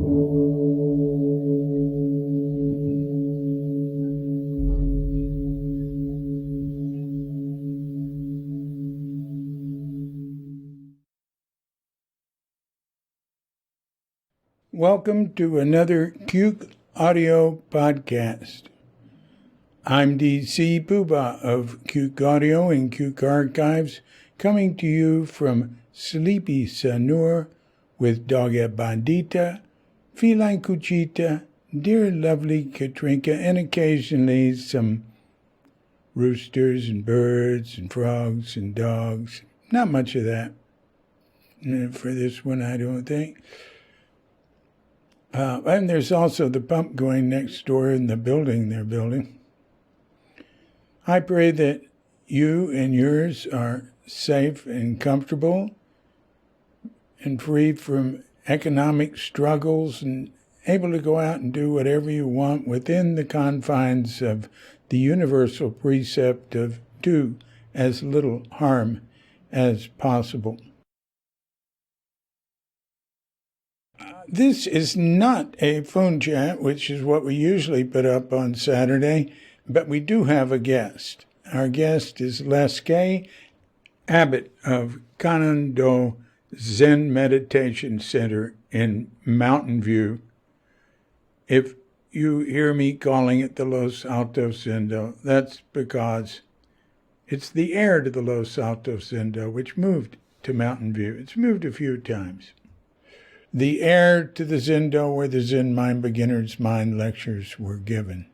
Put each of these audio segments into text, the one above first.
Welcome to another Cuke Audio podcast. I'm DC Puba of Cuke Audio and Cuke Archives, coming to you from Sleepy Sanur with Dogga Bandita, Feline Cuchita, dear lovely Katrinka, and occasionally some roosters and birds and frogs and dogs. Not much of that for this one, I don't think. And there's also the pump going next door in the building they're building. I pray that you and yours are safe and comfortable and free from economic struggles and able to go out and do whatever you want within the confines of the universal precept of do as little harm as possible. This is not a phone chat, which is what we usually put up on Saturday, but we do have a guest. Our guest is Les Kaye, abbot of Kannondo Zen Meditation Center in Mountain View. If you hear me calling it the Los Altos Zendo, that's because it's the heir to the Los Altos Zendo, which moved to Mountain View. It's moved a few times. The heir to the Zendo where the Zen Mind Beginner's Mind lectures were given.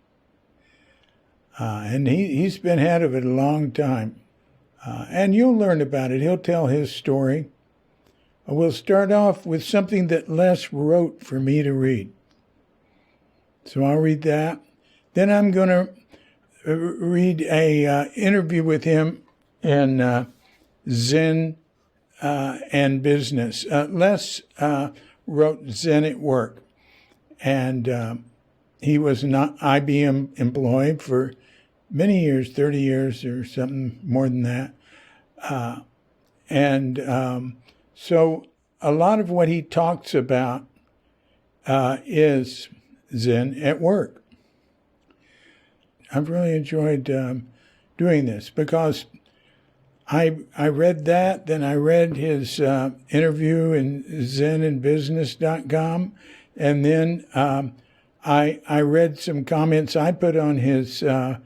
And he's been head of it a long time. And you'll learn about it. He'll tell his story. We'll start off with something that Les wrote for me to read. So I'll read that. Then I'm going to read a interview with him in Zen and Business. Les wrote Zen at Work, and he was an IBM employee for many years, 30 years or something more than that. So a lot of what he talks about is Zen at work. I've really enjoyed doing this because I read that, then I read his interview in zenandbusiness.com, and then I read some comments I put on his page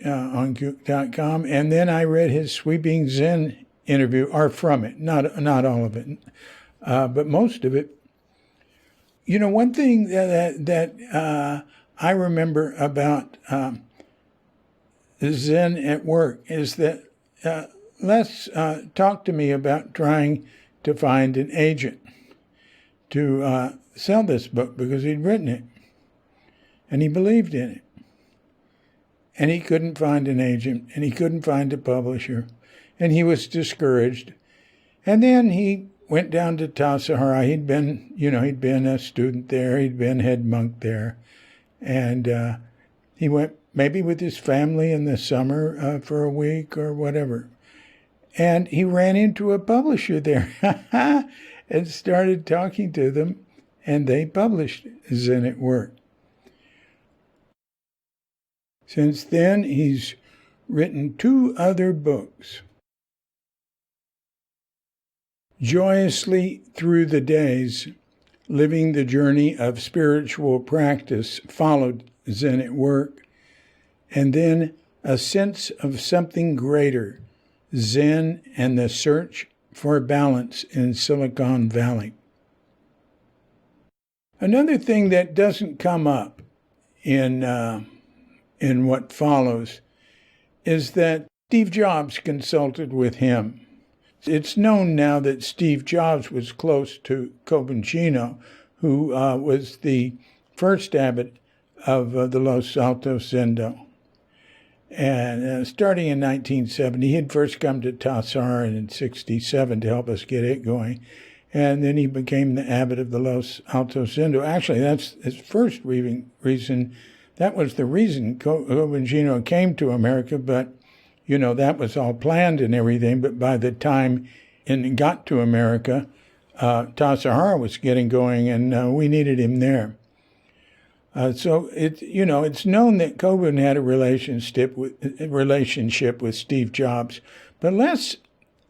on Cuke.com, and then I read his Sweeping Zen interview, or from it, not all of it, but most of it. You know, one thing that I remember about Zen at Work is that Les talked to me about trying to find an agent to sell this book because he'd written it and he believed in it. And he couldn't find an agent and he couldn't find a publisher and he was discouraged. And then he went down to Tassajara. He'd been a student there. He'd been head monk there. And he went maybe with his family in the summer for a week or whatever. And he ran into a publisher there and started talking to them, and they published Zen at Work. Since then, he's written 2 other books. Joyously Through the Days, Living the Journey of Spiritual Practice followed Zen at Work. And then A Sense of Something Greater, Zen and the Search for Balance in Silicon Valley. Another thing that doesn't come up in what follows is that Steve Jobs consulted with him. It's known now that Steve Jobs was close to Cobuncino, who was the first abbot of the Los Altos Zendo. And starting in 1970, he had first come to Tassajara in 1967 to help us get it going. And then he became the abbot of the Los Altos Zendo. Actually, that's his first reason. That was the reason Cobuncino came to America, but, that was all planned and everything. But by the time he got to America, Tassajara was getting going, and we needed him there. So it's known that Coben had a relationship with Steve Jobs, but Les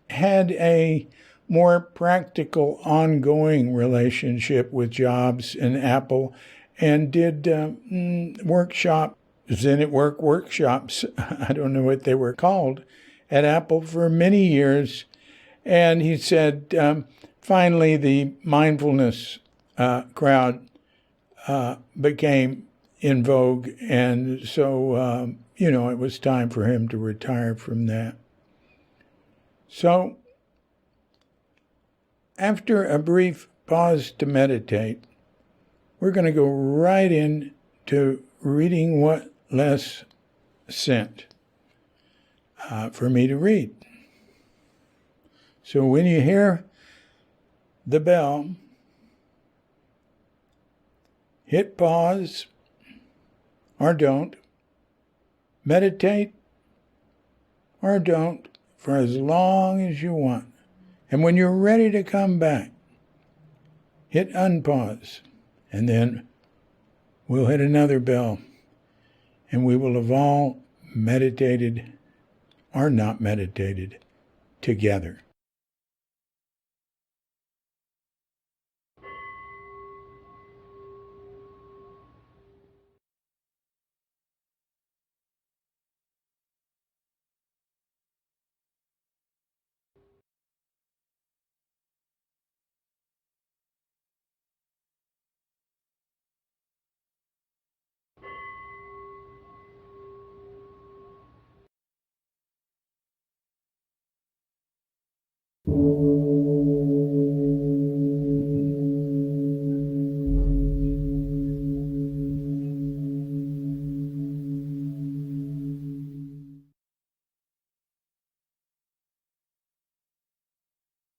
had a more practical, ongoing relationship with Jobs and Apple, and did Zen at Work workshops, I don't know what they were called, at Apple for many years. And he said, finally, the mindfulness crowd became in vogue, and so, it was time for him to retire from that. So, after a brief pause to meditate, we're going to go right into reading what Les sent for me to read. So when you hear the bell, hit pause or don't, meditate or don't for as long as you want. And when you're ready to come back, hit unpause, and then we'll hit another bell, and we will have all meditated or not meditated together.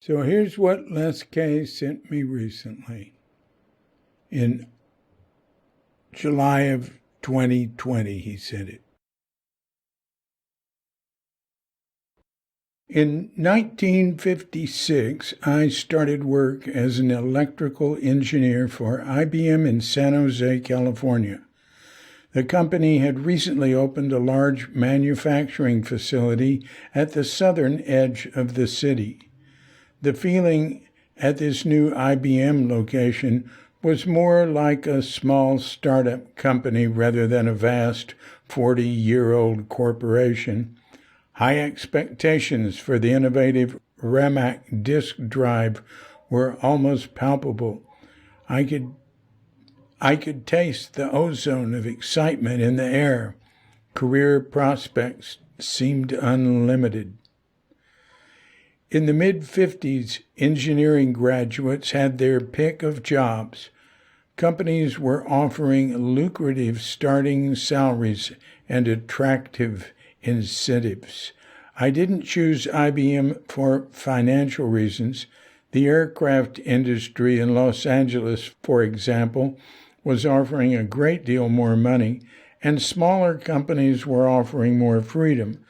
So here's what Les Kaye sent me recently. In July of 2020, he sent it. In 1956, I started work as an electrical engineer for IBM in San Jose, California. The company had recently opened a large manufacturing facility at the southern edge of the city. The feeling at this new IBM location was more like a small startup company rather than a vast 40-year-old corporation. High expectations for the innovative Ramac disk drive were almost palpable. I could taste the ozone of excitement in the air. Career prospects seemed unlimited. In the mid-50s, engineering graduates had their pick of jobs. Companies were offering lucrative starting salaries and attractive incentives. I didn't choose IBM for financial reasons. The aircraft industry in Los Angeles, for example, was offering a great deal more money, and smaller companies were offering more freedom.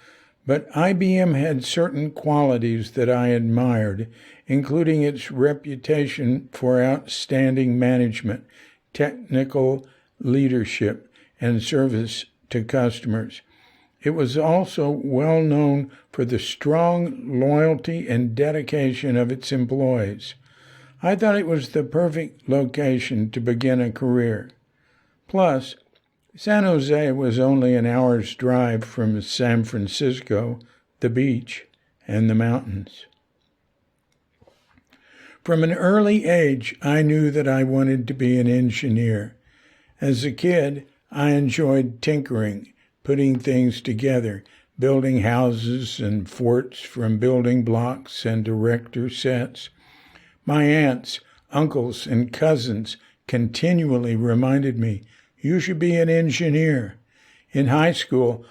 But IBM had certain qualities that I admired, including its reputation for outstanding management, technical leadership, and service to customers. It was also well known for the strong loyalty and dedication of its employees. I thought it was the perfect location to begin a career. Plus, San Jose was only an hour's drive from San Francisco, the beach, and the mountains. From an early age, I knew that I wanted to be an engineer. As a kid, I enjoyed tinkering, putting things together, building houses and forts from building blocks and erector sets. My aunts, uncles, and cousins continually reminded me, "You should be an engineer." In high school,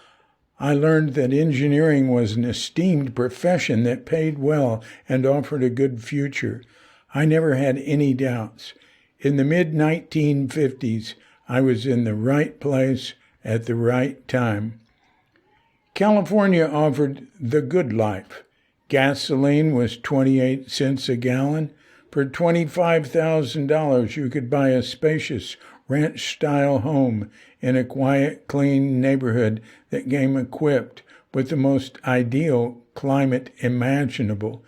I learned that engineering was an esteemed profession that paid well and offered a good future. I never had any doubts. In the mid-1950s, I was in the right place at the right time. California offered the good life. Gasoline was 28 cents a gallon. For $25,000, you could buy a spacious ranch-style home in a quiet, clean neighborhood that came equipped with the most ideal climate imaginable.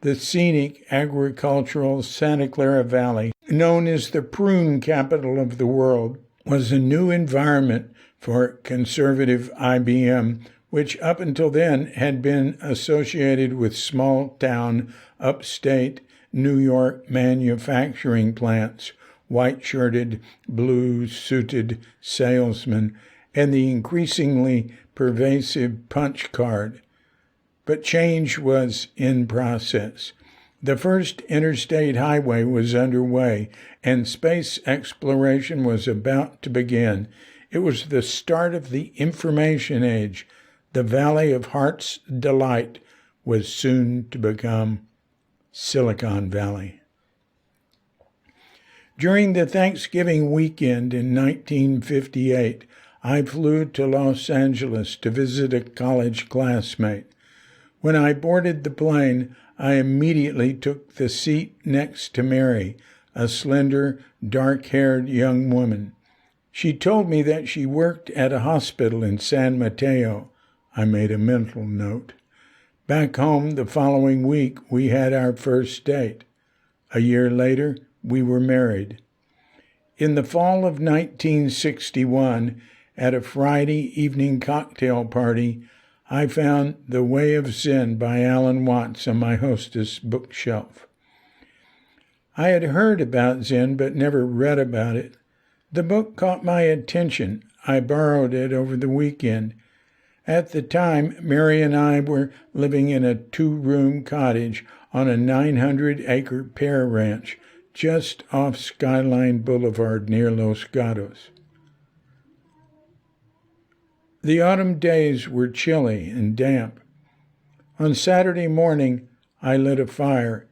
The scenic agricultural Santa Clara Valley, known as the prune capital of the world, was a new environment for conservative IBM, which up until then had been associated with small-town, upstate New York manufacturing plants, white-shirted, blue-suited salesmen, and the increasingly pervasive punch card. But change was in process. The first interstate highway was underway, and space exploration was about to begin. It was the start of the information age. The Valley of Heart's Delight was soon to become Silicon Valley. During the Thanksgiving weekend in 1958, I flew to Los Angeles to visit a college classmate. When I boarded the plane, I immediately took the seat next to Mary, a slender, dark-haired young woman. She told me that she worked at a hospital in San Mateo. I made a mental note. Back home the following week, we had our first date. A year later, we were married. In the fall of 1961, at a Friday evening cocktail party, I found The Way of Zen by Alan Watts on my hostess' bookshelf. I had heard about Zen but never read about it. The book caught my attention. I borrowed it over the weekend. At the time, Mary and I were living in a 2-room cottage on a 900-acre pear ranch just off Skyline Boulevard near Los Gatos. The autumn days were chilly and damp. On Saturday morning, I lit a fire,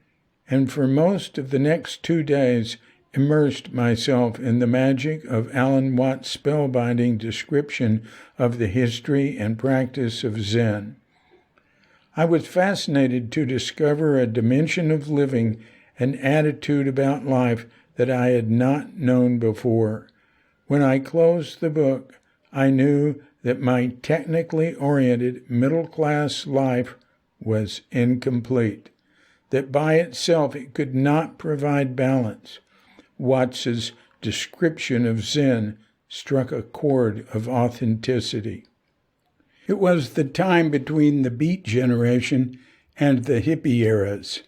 and for most of the next 2 days immersed myself in the magic of Alan Watts' spellbinding description of the history and practice of Zen. I was fascinated to discover a dimension of living, an attitude about life that I had not known before. When I closed the book, I knew that my technically oriented middle-class life was incomplete, that by itself it could not provide balance. Watts's description of Zen struck a chord of authenticity. It was the time between the Beat generation and the hippie eras.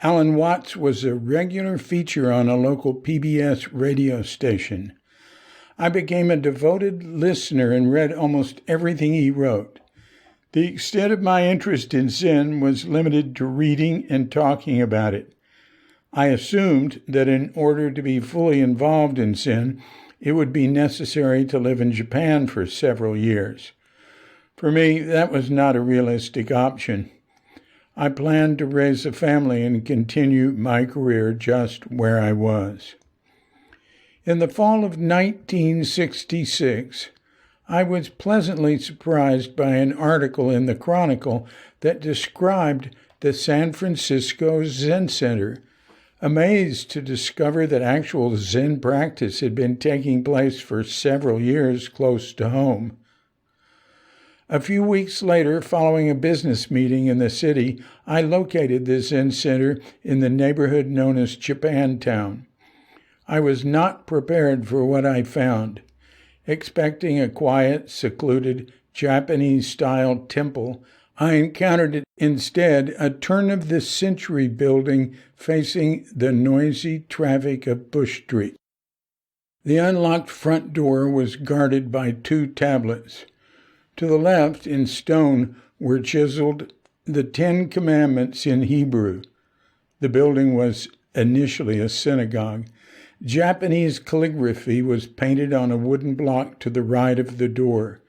Alan Watts was a regular feature on a local PBS radio station. I became a devoted listener and read almost everything he wrote. The extent of my interest in Zen was limited to reading and talking about it. I assumed that in order to be fully involved in Zen, it would be necessary to live in Japan for several years. For me, that was not a realistic option. I planned to raise a family and continue my career just where I was. In the fall of 1966, I was pleasantly surprised by an article in the Chronicle that described the San Francisco Zen Center, amazed to discover that actual Zen practice had been taking place for several years close to home. A few weeks later, following a business meeting in the city, I located the Zen Center in the neighborhood known as Japantown. I was not prepared for what I found. Expecting a quiet, secluded, Japanese-style temple, I encountered instead a turn-of-the-century building facing the noisy traffic of Bush Street. The unlocked front door was guarded by 2 tablets. To the left, in stone, were chiseled the 10 Commandments in Hebrew. The building was initially a synagogue. Japanese calligraphy was painted on a wooden block to the right of the door.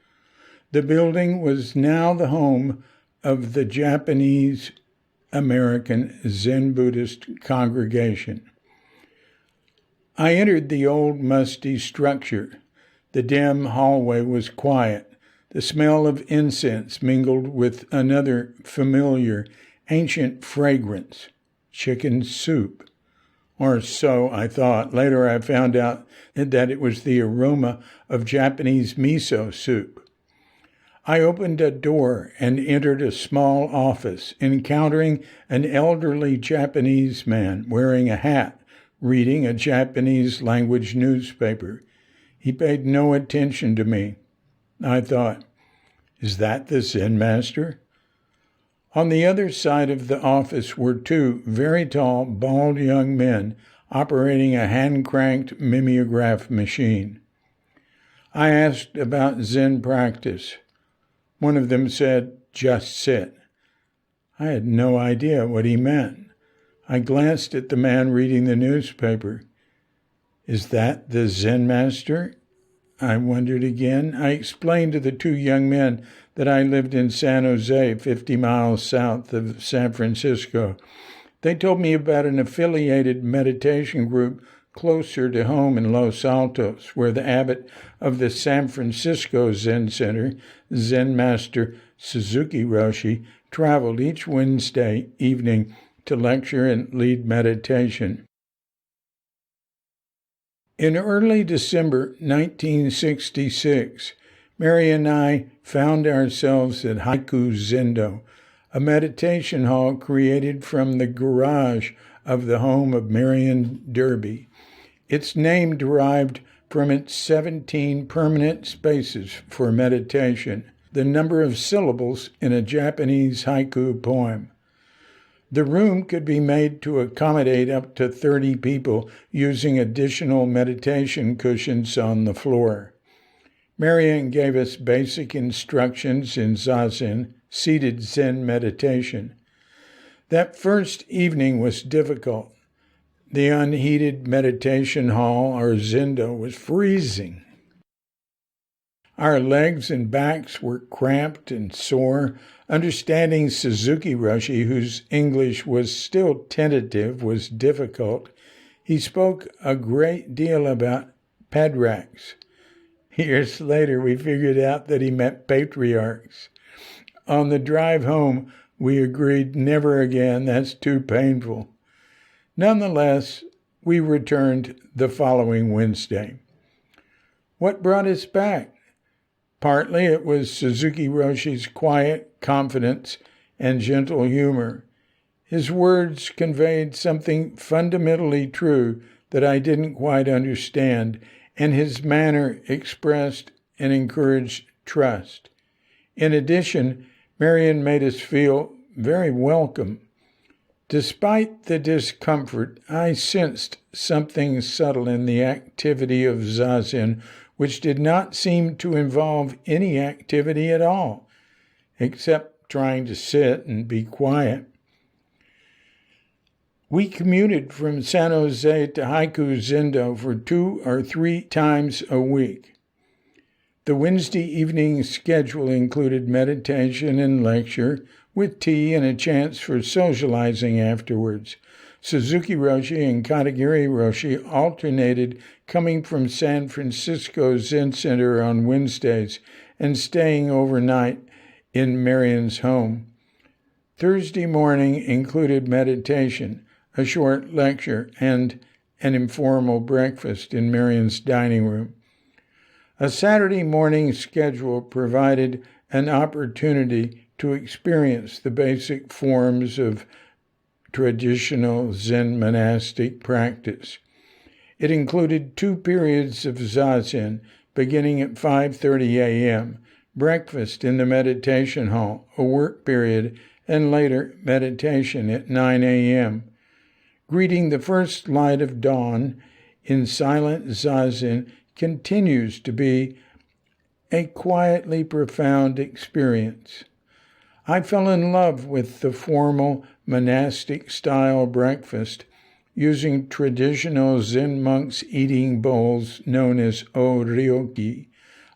The building was now the home of the Japanese-American Zen Buddhist congregation. I entered the old, musty structure. The dim hallway was quiet. The smell of incense mingled with another familiar, ancient fragrance, chicken soup. or so I thought. Later I found out that it was the aroma of Japanese miso soup. I opened a door and entered a small office, encountering an elderly Japanese man wearing a hat, reading a Japanese language newspaper. He paid no attention to me. I thought, is that the Zen master? On the other side of the office were two very tall, bald young men operating a hand-cranked mimeograph machine. I asked about Zen practice. One of them said, "Just sit." I had no idea what he meant. I glanced at the man reading the newspaper. Is that the Zen master? I wondered again. I explained to the two young men that I lived in San Jose, 50 miles south of San Francisco. They told me about an affiliated meditation group closer to home in Los Altos, where the abbot of the San Francisco Zen Center, Zen master Suzuki Roshi, traveled each Wednesday evening to lecture and lead meditation. In early December 1966, Mary and I found ourselves at Haiku Zendo, a meditation hall created from the garage of the home of Marion Derby. Its name derived from its 17 permanent spaces for meditation, the number of syllables in a Japanese haiku poem. The room could be made to accommodate up to 30 people using additional meditation cushions on the floor. Marian gave us basic instructions in Zazen, seated Zen meditation. That first evening was difficult. The unheated meditation hall, or zendo, was freezing. Our legs and backs were cramped and sore. Understanding Suzuki Roshi, whose English was still tentative, was difficult. He spoke a great deal about padraks. Years later, we figured out that he meant patriarchs. On the drive home, we agreed, never again, that's too painful. Nonetheless, we returned the following Wednesday. What brought us back? Partly it was Suzuki Roshi's quiet confidence and gentle humor. His words conveyed something fundamentally true that I didn't quite understand, and his manner expressed and encouraged trust. In addition, Marian made us feel very welcome. Despite the discomfort, I sensed something subtle in the activity of Zazen, which did not seem to involve any activity at all, except trying to sit and be quiet. We commuted from San Jose to Haiku Zendo for 2 or 3 times a week. The Wednesday evening schedule included meditation and lecture, with tea and a chance for socializing afterwards. Suzuki Roshi and Katagiri Roshi alternated coming from San Francisco Zen Center on Wednesdays and staying overnight in Marian's home. Thursday morning included meditation, a short lecture, and an informal breakfast in Marian's dining room. A Saturday morning schedule provided an opportunity to experience the basic forms of traditional Zen monastic practice. It included 2 periods of Zazen, beginning at 5:30 a.m., breakfast in the meditation hall, a work period, and later meditation at 9 a.m. Greeting the first light of dawn in silent Zazen continues to be a quietly profound experience. I fell in love with the formal monastic-style breakfast using traditional Zen monks' eating bowls known as o-ryoki.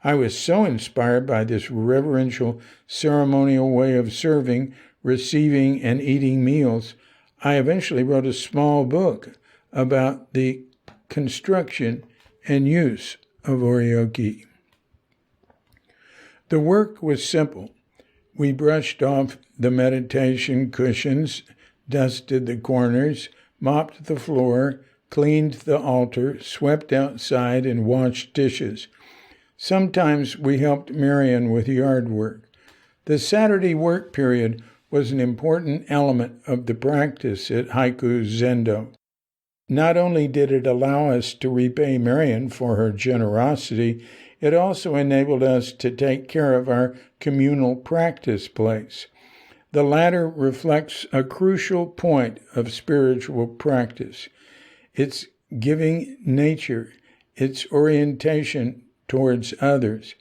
I was so inspired by this reverential ceremonial way of serving, receiving, and eating meals, I eventually wrote a small book about the construction and use of oryoki. The work was simple. We brushed off the meditation cushions, dusted the corners, mopped the floor, cleaned the altar, swept outside, and washed dishes. Sometimes we helped Marion with yard work. The Saturday work period was an important element of the practice at Haiku Zendo. Not only did it allow us to repay Marion for her generosity, it also enabled us to take care of our communal practice place. The latter reflects a crucial point of spiritual practice. Its giving nature, its orientation towards others.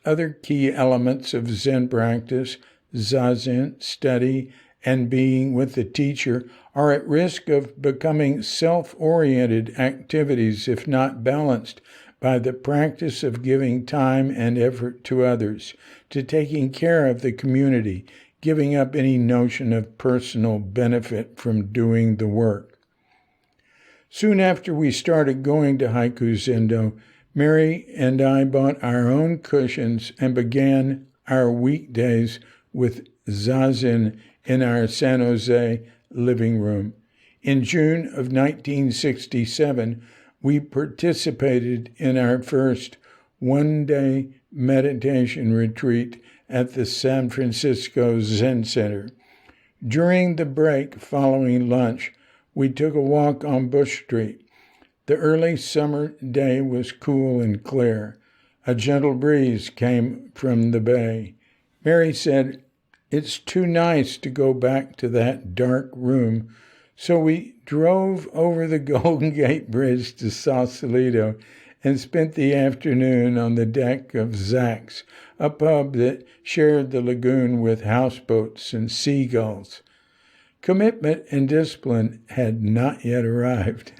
Other key elements of Zen practice, zazen, study, and being with the teacher, are at risk of becoming self-oriented activities if not balanced by the practice of giving time and effort to others, to taking care of the community, giving up any notion of personal benefit from doing the work. Soon after we started going to Haiku Zendo, Mary and I bought our own cushions and began our weekdays with zazen in our San Jose living room. In June of 1967, we participated in our first one-day meditation retreat at the San Francisco Zen Center. During the break following lunch, we took a walk on Bush Street. The early summer day was cool and clear. A gentle breeze came from the bay. Mary said, "It's too nice to go back to that dark room." So we drove over the Golden Gate Bridge to Sausalito and spent the afternoon on the deck of Zach's, a pub that shared the lagoon with houseboats and seagulls. Commitment and discipline had not yet arrived.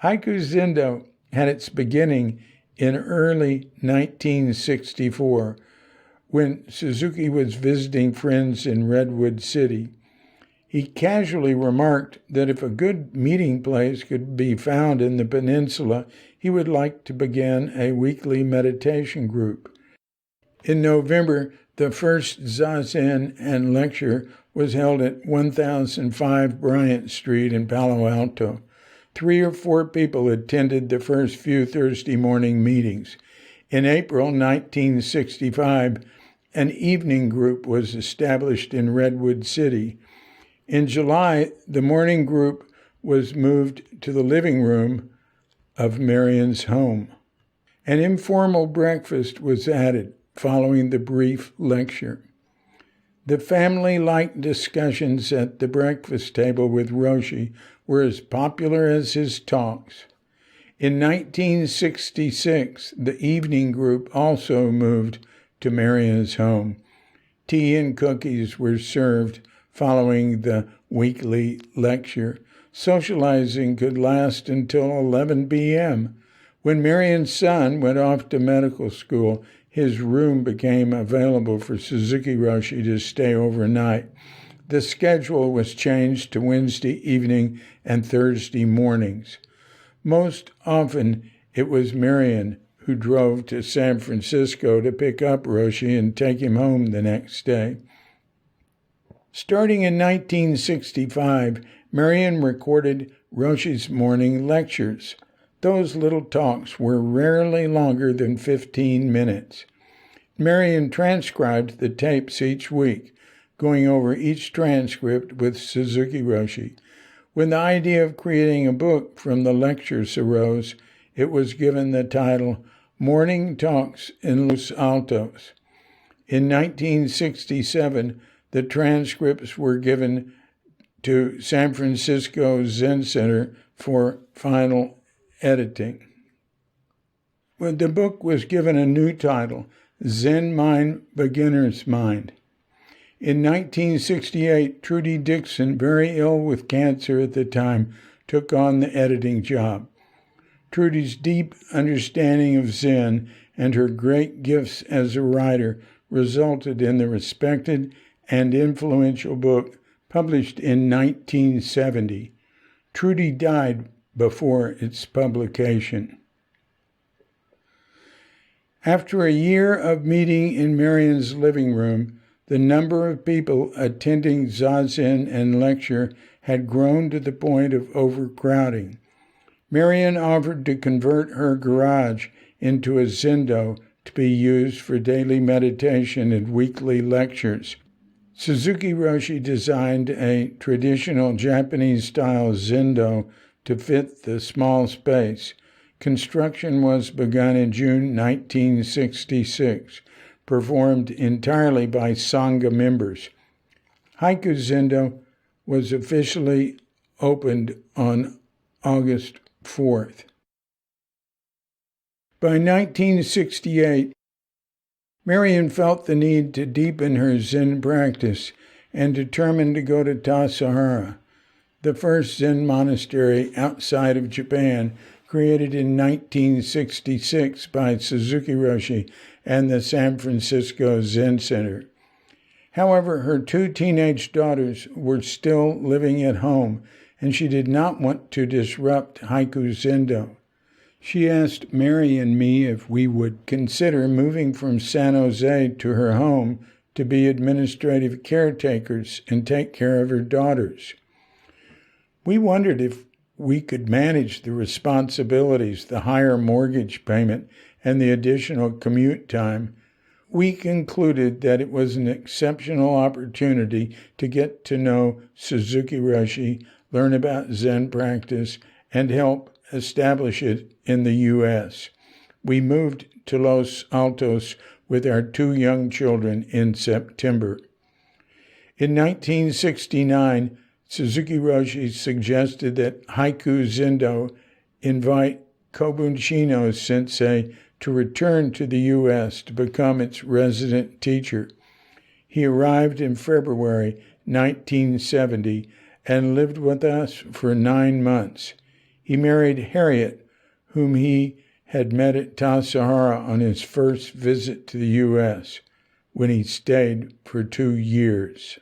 Haiku Zendo had its beginning in early 1964 when Suzuki was visiting friends in Redwood City. He casually remarked that if a good meeting place could be found in the peninsula, he would like to begin a weekly meditation group. In November, the first Zazen and lecture was held at 1005 Bryant Street in Palo Alto. 3 or 4 people attended the first few Thursday morning meetings. In April 1965, an evening group was established in Redwood City. In July, the morning group was moved to the living room of Marion's home. An informal breakfast was added following the brief lecture. The family-like discussions at the breakfast table with Roshi were as popular as his talks. In 1966, the evening group also moved to Marion's home. Tea and cookies were served following the weekly lecture. Socializing could last until 11 p.m. When Marion's son went off to medical school, his room became available for Suzuki Roshi to stay overnight. The schedule was changed to Wednesday evening and Thursday mornings. Most often, it was Marion who drove to San Francisco to pick up Roshi and take him home the next day. Starting in 1965, Marion recorded Roshi's morning lectures. Those little talks were rarely longer than 15 minutes. Marion transcribed the tapes each week, going over each transcript with Suzuki Roshi. When the idea of creating a book from the lectures arose, it was given the title Morning Talks in Los Altos. In 1967, the transcripts were given to San Francisco Zen Center for final editing. When the book was given a new title, Zen Mind, Beginner's Mind. In 1968, Trudy Dixon, very ill with cancer at the time, took on the editing job. Trudy's deep understanding of Zen and her great gifts as a writer resulted in the respected and influential book published in 1970. Trudy died before its publication. After a year of meeting in Marion's living room, the number of people attending Zazen and lecture had grown to the point of overcrowding. Marion offered to convert her garage into a zendo to be used for daily meditation and weekly lectures. Suzuki Roshi designed a traditional Japanese-style zendo to fit the small space. Construction was begun in June 1966, performed entirely by Sangha members. Haiku Zendo was officially opened on August 4th. By 1968, Marion felt the need to deepen her Zen practice and determined to go to Tassajara, the first Zen monastery outside of Japan, created in 1966 by Suzuki Roshi and the San Francisco Zen Center. However, her 2 teenage daughters were still living at home, and she did not want to disrupt Haiku Zendo. She asked Mary and me if we would consider moving from San Jose to her home to be administrative caretakers and take care of her daughters. We wondered if we could manage the responsibilities, the higher mortgage payment, and the additional commute time. We concluded that it was an exceptional opportunity to get to know Suzuki Roshi, learn about Zen practice, and help establish it in the U.S. We moved to Los Altos with our 2 young children in September. In 1969, Suzuki Roshi suggested that Haiku Zendo invite Kobun Chino Sensei to return to the U.S. to become its resident teacher. He arrived in February 1970 and lived with us for 9 months. He married Harriet, whom he had met at Tassajara on his first visit to the U.S., when he stayed for 2 years.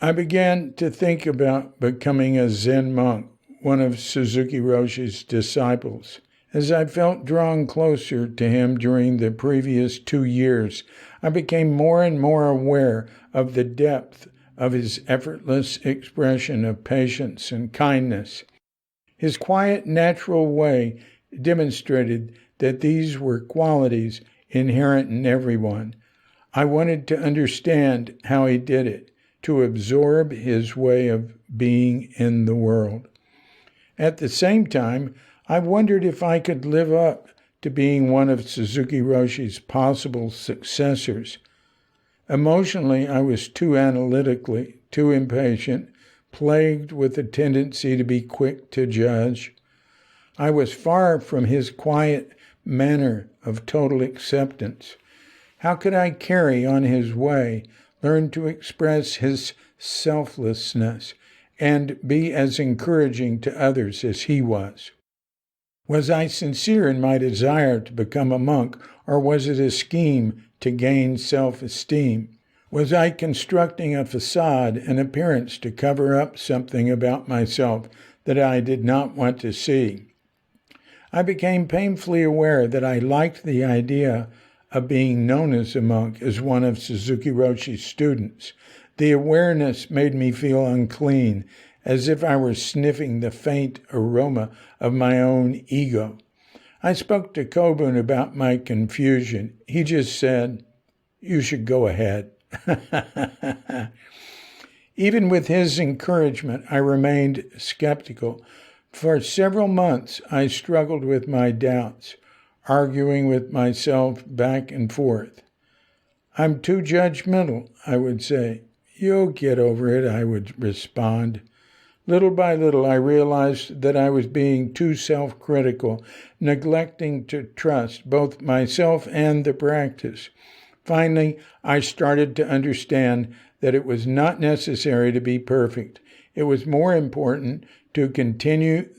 I began to think about becoming a Zen monk, one of Suzuki Roshi's disciples. As I felt drawn closer to him during the previous 2 years, I became more and more aware of the depth of his effortless expression of patience and kindness. His quiet, natural way demonstrated that these were qualities inherent in everyone. I wanted to understand how he did it, to absorb his way of being in the world. At the same time, I wondered if I could live up to being one of Suzuki Roshi's possible successors. Emotionally, I was too analytically, too impatient, plagued with a tendency to be quick to judge. I was far from his quiet manner of total acceptance. How could I carry on his way, learn to express his selflessness, and be as encouraging to others as he was? Was I sincere in my desire to become a monk, or was it a scheme to gain self-esteem? Was I constructing a facade, an appearance to cover up something about myself that I did not want to see? I became painfully aware that I liked the idea of being known as a monk, as one of Suzuki Roshi's students. The awareness made me feel unclean, as if I were sniffing the faint aroma of my own ego. I spoke to Kobun about my confusion. He just said, "You should go ahead." Even with his encouragement, I remained skeptical. For several months, I struggled with my doubts, arguing with myself back and forth. "I'm too judgmental," I would say. "You'll get over it," I would respond. Little by little, I realized that I was being too self-critical, neglecting to trust both myself and the practice. Finally, I started to understand that it was not necessary to be perfect. It was more important to continue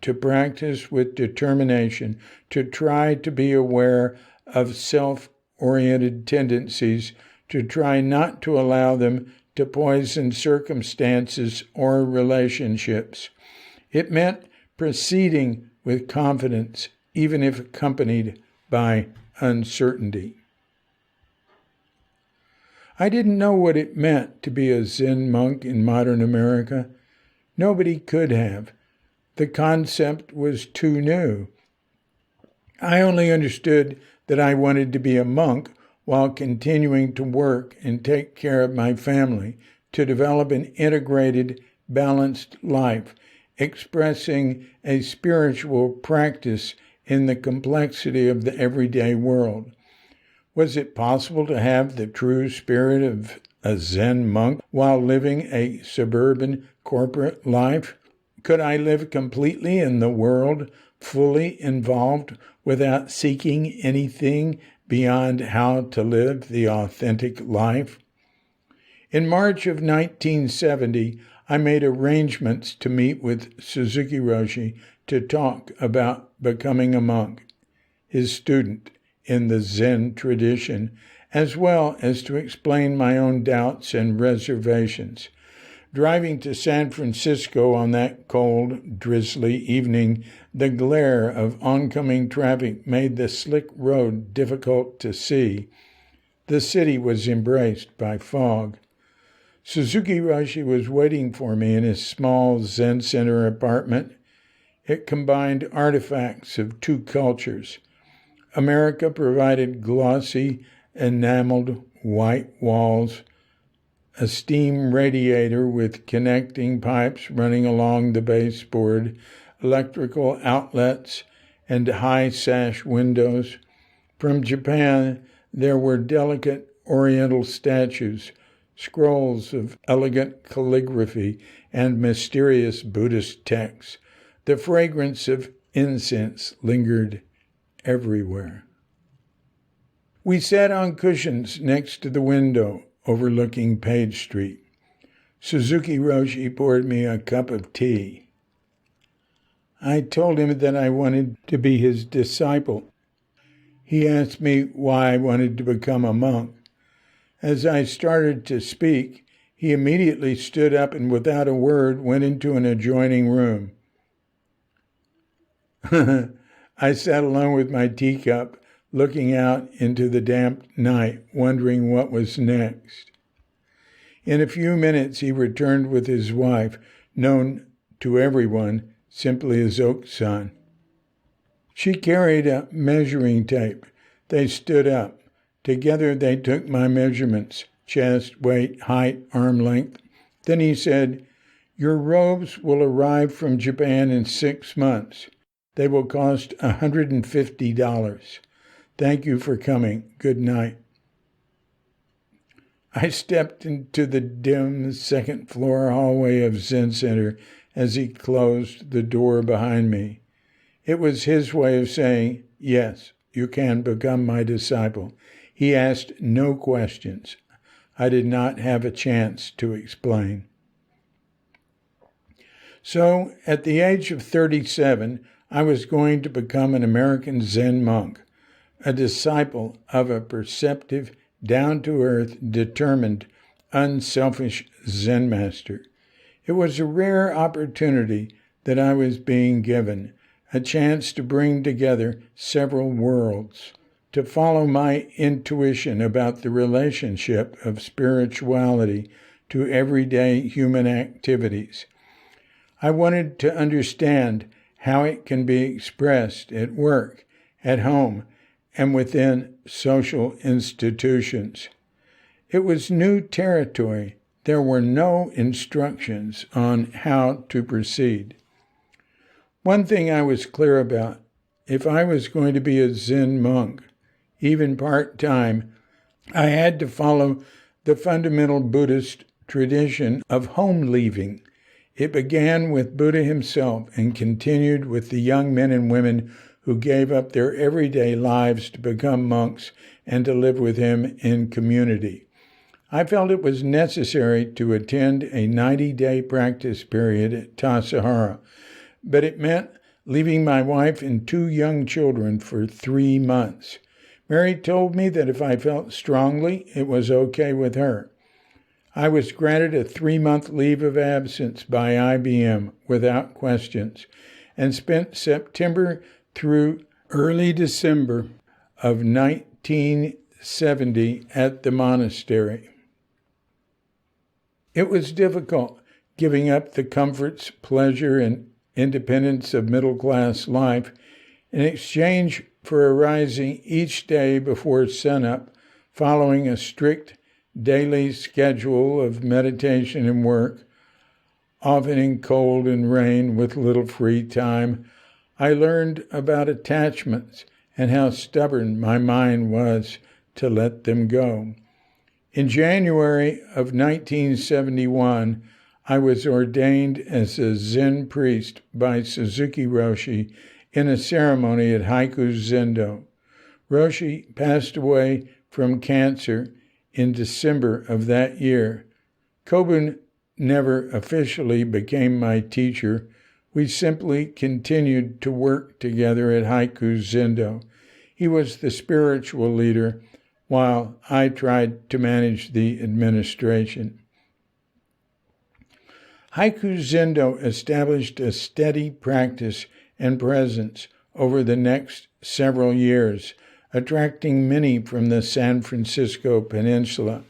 to practice with determination, to try to be aware of self-oriented tendencies, to try not to allow them to poison circumstances or relationships. It meant proceeding with confidence, even if accompanied by uncertainty. I didn't know what it meant to be a Zen monk in modern America. Nobody could have. The concept was too new. I only understood that I wanted to be a monk while continuing to work and take care of my family, to develop an integrated, balanced life, expressing a spiritual practice in the complexity of the everyday world. Was it possible to have the true spirit of a Zen monk while living a suburban corporate life? Could I live completely in the world, fully involved, without seeking anything beyond how to live the authentic life? In March of 1970, I made arrangements to meet with Suzuki Roshi to talk about becoming a monk, his student in the Zen tradition, as well as to explain my own doubts and reservations. Driving to San Francisco on that cold, drizzly evening, the glare of oncoming traffic made the slick road difficult to see. The city was embraced by fog. Suzuki Roshi was waiting for me in his small Zen Center apartment. It combined artifacts of two cultures. America provided glossy, enameled white walls, a steam radiator with connecting pipes running along the baseboard, electrical outlets, and high sash windows. From Japan, there were delicate oriental statues, scrolls of elegant calligraphy, and mysterious Buddhist texts. The fragrance of incense lingered everywhere. We sat on cushions next to the window overlooking Page Street. Suzuki Roshi poured me a cup of tea. I told him that I wanted to be his disciple. He asked me why I wanted to become a monk. As I started to speak, he immediately stood up and without a word went into an adjoining room. I sat alone with my teacup, looking out into the damp night, wondering what was next. In a few minutes, he returned with his wife, known to everyone simply as Oak-san. She carried a measuring tape. They stood up. Together, they took my measurements, chest, weight, height, arm length. Then he said, "Your robes will arrive from Japan in 6 months. They will cost $150. Thank you for coming. Good night." I stepped into the dim second-floor hallway of Zen Center as he closed the door behind me. It was his way of saying, "Yes, you can become my disciple." He asked no questions. I did not have a chance to explain. So, at the age of 37, I was going to become an American Zen monk, a disciple of a perceptive, down-to-earth, determined, unselfish Zen master. It was a rare opportunity that I was being given, a chance to bring together several worlds, to follow my intuition about the relationship of spirituality to everyday human activities. I wanted to understand how it can be expressed at work, at home, and within social institutions. It was new territory. There were no instructions on how to proceed. One thing I was clear about, if I was going to be a Zen monk, even part-time, I had to follow the fundamental Buddhist tradition of home leaving. It began with Buddha himself and continued with the young men and women who gave up their everyday lives to become monks and to live with him in community. I felt it was necessary to attend a 90-day practice period at Tassajara, but it meant leaving my wife and 2 young children for 3 months. Mary told me that if I felt strongly, it was okay with her. I was granted a 3-month leave of absence by IBM without questions and spent September through early December of 1970 at the monastery. It was difficult, giving up the comforts, pleasure, and independence of middle-class life in exchange for arising each day before sunup, following a strict daily schedule of meditation and work, often in cold and rain with little free time. I learned about attachments and how stubborn my mind was to let them go. In January of 1971, I was ordained as a Zen priest by Suzuki Roshi in a ceremony at Haiku Zendo. Roshi passed away from cancer in December of that year. Kobun never officially became my teacher. We simply continued to work together at Haiku Zendo. He was the spiritual leader, while I tried to manage the administration. Haiku Zendo established a steady practice and presence over the next several years, attracting many from the San Francisco Peninsula.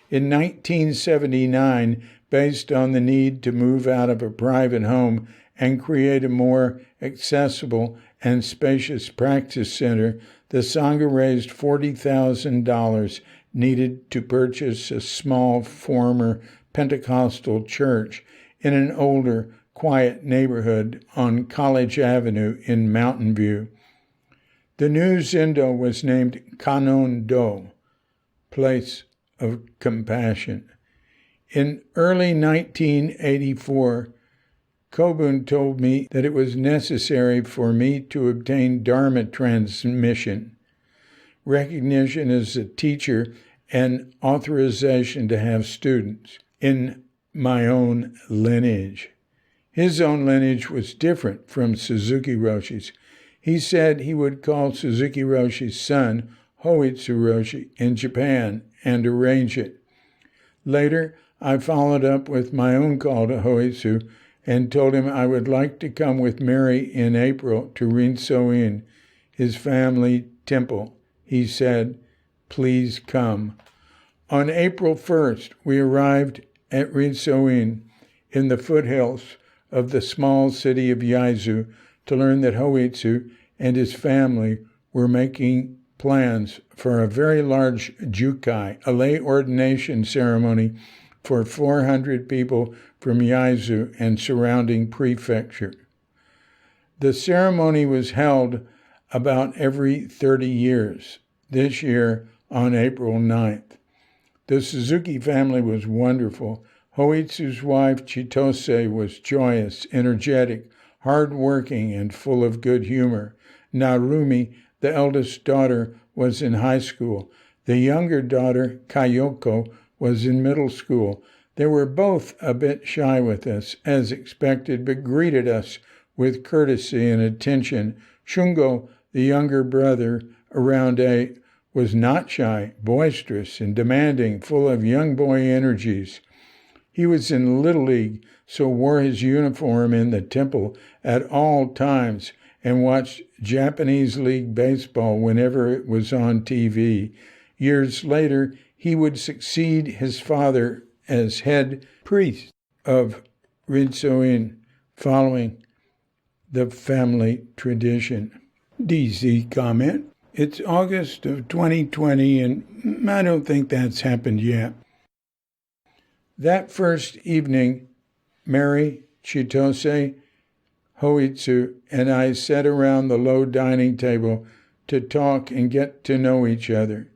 In 1979, based on the need to move out of a private home and create a more accessible and spacious practice center, the Sangha raised $40,000 needed to purchase a small former Pentecostal church in an older, quiet neighborhood on College Avenue in Mountain View. The new Zendo was named Kannondo, Place of Compassion. In early 1984, Kobun told me that it was necessary for me to obtain Dharma transmission, recognition as a teacher, and authorization to have students in my own lineage. His own lineage was different from Suzuki Roshi's. He said he would call Suzuki Roshi's son Hoitsu Roshi in Japan and arrange it. Later, I followed up with my own call to Hoitsu and told him I would like to come with Mary in April to Rinso-in, his family temple. He said, "Please come." On April 1st, we arrived at Rinso-in in the foothills of the small city of Yaizu to learn that Hoitsu and his family were making plans for a very large jukai, a lay ordination ceremony for 400 people from Yaizu and surrounding prefecture. The ceremony was held about every 30 years, this year on April 9th. The Suzuki family was wonderful. Hoitsu's wife, Chitose, was joyous, energetic, hard-working, and full of good humor. Narumi, the eldest daughter, was in high school. The younger daughter, Kayoko, was in middle school. They were both a bit shy with us, as expected, but greeted us with courtesy and attention. Shungo, the younger brother, around 8, was not shy, boisterous, and demanding, full of young boy energies. He was in Little League, so wore his uniform in the temple at all times and watched Japanese League baseball whenever it was on TV. Years later, he would succeed his father as head priest of Rinso-in, following the family tradition. DZ comment. It's August of 2020, and I don't think that's happened yet. That first evening, Mary, Chitose, Hoitsu, and I sat around the low dining table to talk and get to know each other.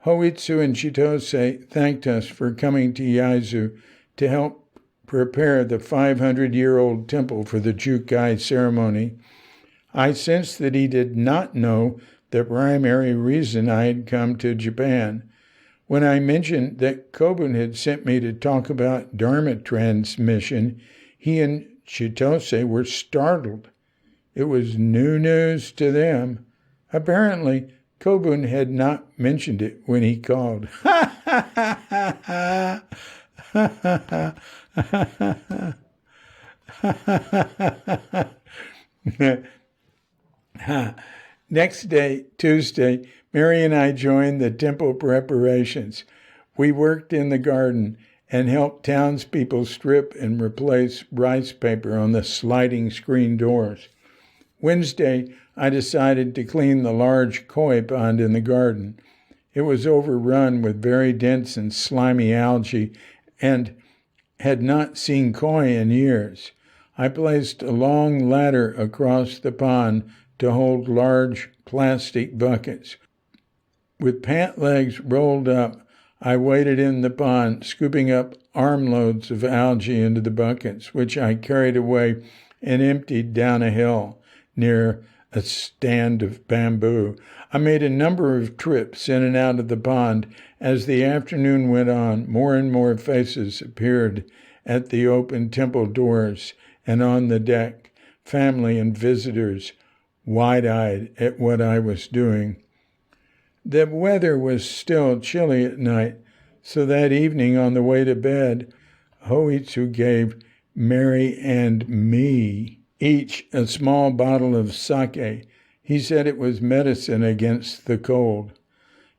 Hoitsu and Chitose thanked us for coming to Yaizu to help prepare the 500-year-old temple for the Jukai ceremony. I sensed that he did not know the primary reason I had come to Japan. When I mentioned that Kobun had sent me to talk about Dharma transmission, he and Chitose were startled. It was new news to them. Apparently, Kobun had not mentioned it when he called. Next day, Tuesday, Mary and I joined the temple preparations. We worked in the garden, and helped townspeople strip and replace rice paper on the sliding screen doors. Wednesday, I decided to clean the large koi pond in the garden. It was overrun with very dense and slimy algae and had not seen koi in years. I placed a long ladder across the pond to hold large plastic buckets. With pant legs rolled up, I waded in the pond, scooping up armloads of algae into the buckets, which I carried away and emptied down a hill near a stand of bamboo. I made a number of trips in and out of the pond. As the afternoon went on, more and more faces appeared at the open temple doors and on the deck, family and visitors, wide-eyed at what I was doing. The weather was still chilly at night, so that evening on the way to bed, Hoitsu gave Mary and me each a small bottle of sake. He said it was medicine against the cold.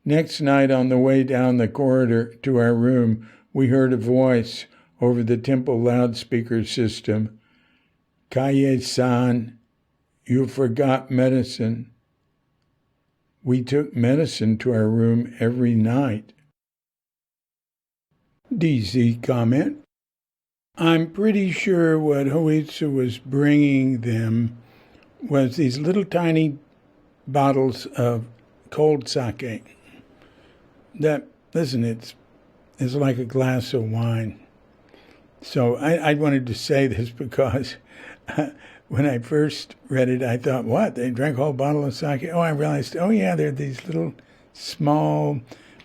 Next night on the way down the corridor to our room, we heard a voice over the temple loudspeaker system. Kaye-san, you forgot medicine. We took medicine to our room every night. DZ comment. I'm pretty sure what Hoitsu was bringing them was these little tiny bottles of cold sake. That, listen, it's like a glass of wine. So I wanted to say this because when I first read it, I thought, what? They drank a whole bottle of sake? Oh, I realized, oh yeah, they're these little small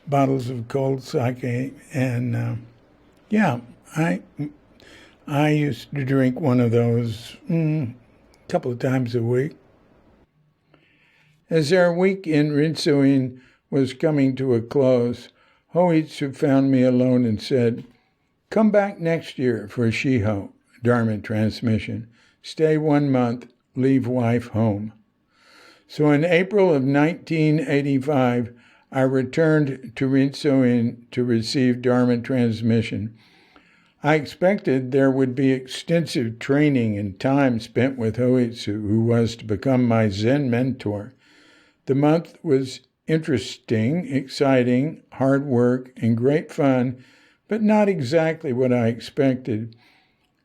bottles of cold sake. And yeah, I used to drink one of those a couple of times a week. As our week in Rinsoin was coming to a close, Hoitsu found me alone and said, come back next year for a Shiho, Dharma transmission. Stay 1 month, leave wife home. So in April of 1985, I returned to Rinsoin to receive Dharma transmission. I expected there would be extensive training and time spent with Hoitsu, who was to become my Zen mentor. The month was interesting, exciting, hard work, and great fun, but not exactly what I expected.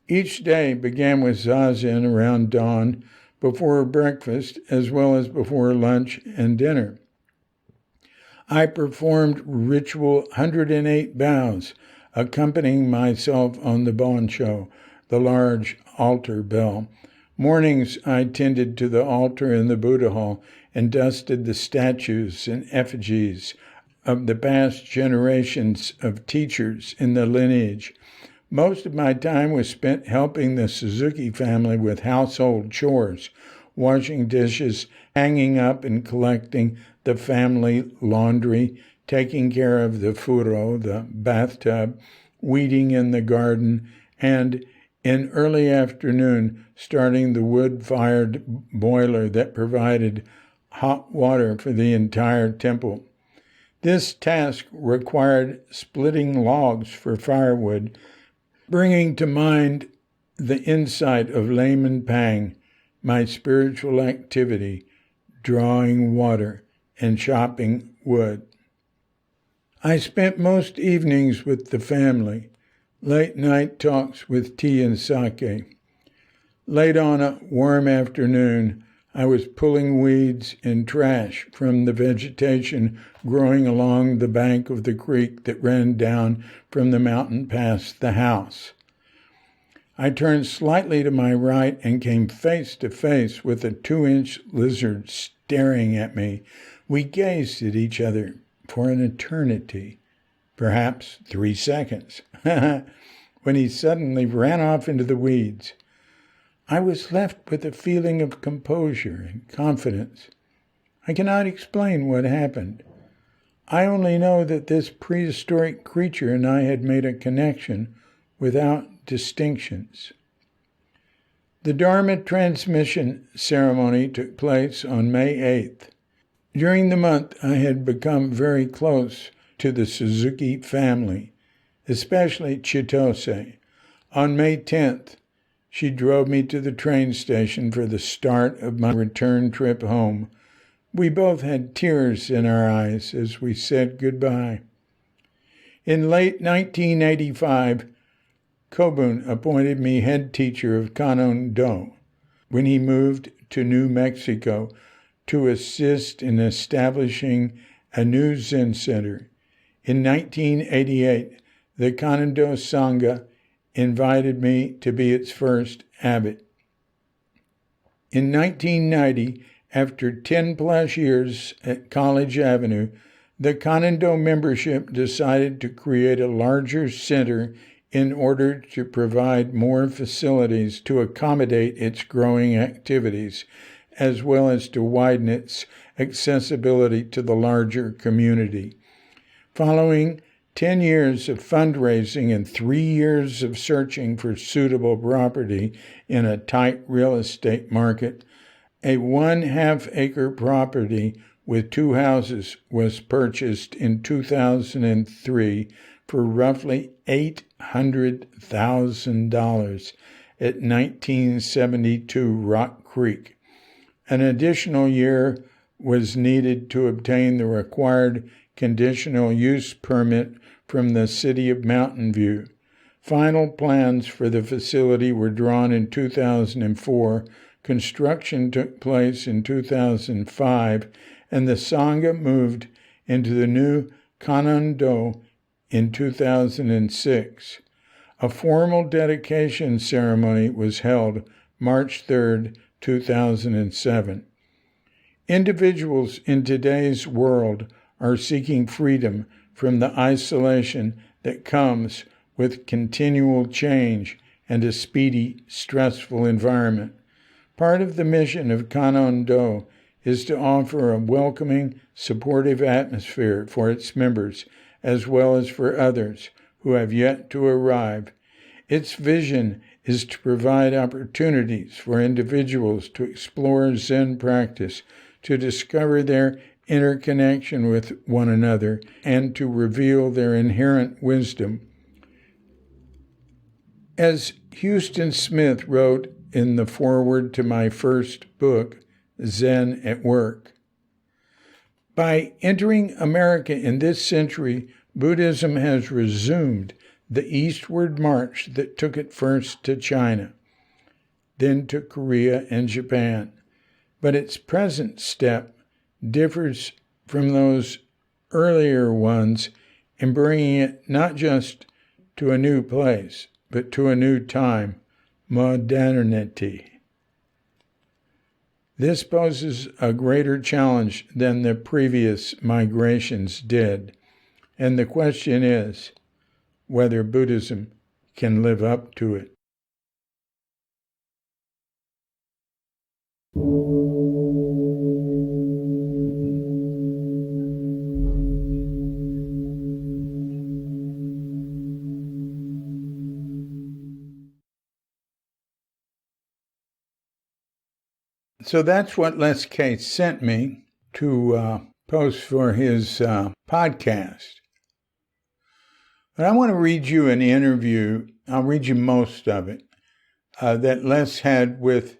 Each day began with zazen around dawn, before breakfast, as well as before lunch and dinner. I performed ritual 108 bows, accompanying myself on the boncho, the large altar bell. Mornings I tended to the altar in the Buddha hall and dusted the statues and effigies of the past generations of teachers in the lineage. Most of my time was spent helping the Suzuki family with household chores, washing dishes, hanging up and collecting the family laundry, taking care of the furo, the bathtub, weeding in the garden, and in early afternoon starting the wood-fired boiler that provided hot water for the entire temple. This task required splitting logs for firewood, bringing to mind the insight of layman pang, my spiritual activity, drawing water and chopping wood. I spent most evenings with the family, late-night talks with tea and sake. Late on a warm afternoon, I was pulling weeds and trash from the vegetation growing along the bank of the creek that ran down from the mountain past the house. I turned slightly to my right and came face to face with a 2-inch lizard staring at me. We gazed at each other for an eternity, perhaps 3 seconds, when he suddenly ran off into the weeds. I was left with a feeling of composure and confidence. I cannot explain what happened. I only know that this prehistoric creature and I had made a connection without distinctions. The Dharma transmission ceremony took place on May 8th. During the month, I had become very close to the Suzuki family. especially Chitose. On May 10th, she drove me to the train station for the start of my return trip home. We both had tears in our eyes as we said goodbye. In late 1985, Kobun appointed me head teacher of Kannondo when he moved to New Mexico to assist in establishing a new Zen center. In 1988, the Kannondo Sangha invited me to be its first abbot. In 1990, after 10-plus years at College Avenue, the Kannondo membership decided to create a larger center in order to provide more facilities to accommodate its growing activities, as well as to widen its accessibility to the larger community. Following 10 years of fundraising and 3 years of searching for suitable property in a tight real estate market, a 1/2-acre property with 2 houses was purchased in 2003 for roughly $800,000 at 1972 Rock Creek. An additional year was needed to obtain the required conditional use permit from the City of Mountain View. Final plans for the facility were drawn in 2004, construction took place in 2005, and the Sangha moved into the new Kannondo in 2006. A formal dedication ceremony was held March 3, 2007. Individuals in today's world are seeking freedom from the isolation that comes with continual change and a speedy, stressful environment. Part of the mission of Kannondo is to offer a welcoming, supportive atmosphere for its members, as well as for others who have yet to arrive. Its vision is to provide opportunities for individuals to explore Zen practice, to discover their interconnection with one another, and to reveal their inherent wisdom. As Houston Smith wrote in the foreword to my first book, Zen at Work, by entering America in this century, Buddhism has resumed the eastward march that took it first to China, then to Korea and Japan. But its present step differs from those earlier ones in bringing it not just to a new place, but to a new time, modernity. This poses a greater challenge than the previous migrations did, and the question is whether Buddhism can live up to it. So that's what Les Kaye sent me to post for his podcast. But I want to read you an interview, I'll read you most of it, that Les had with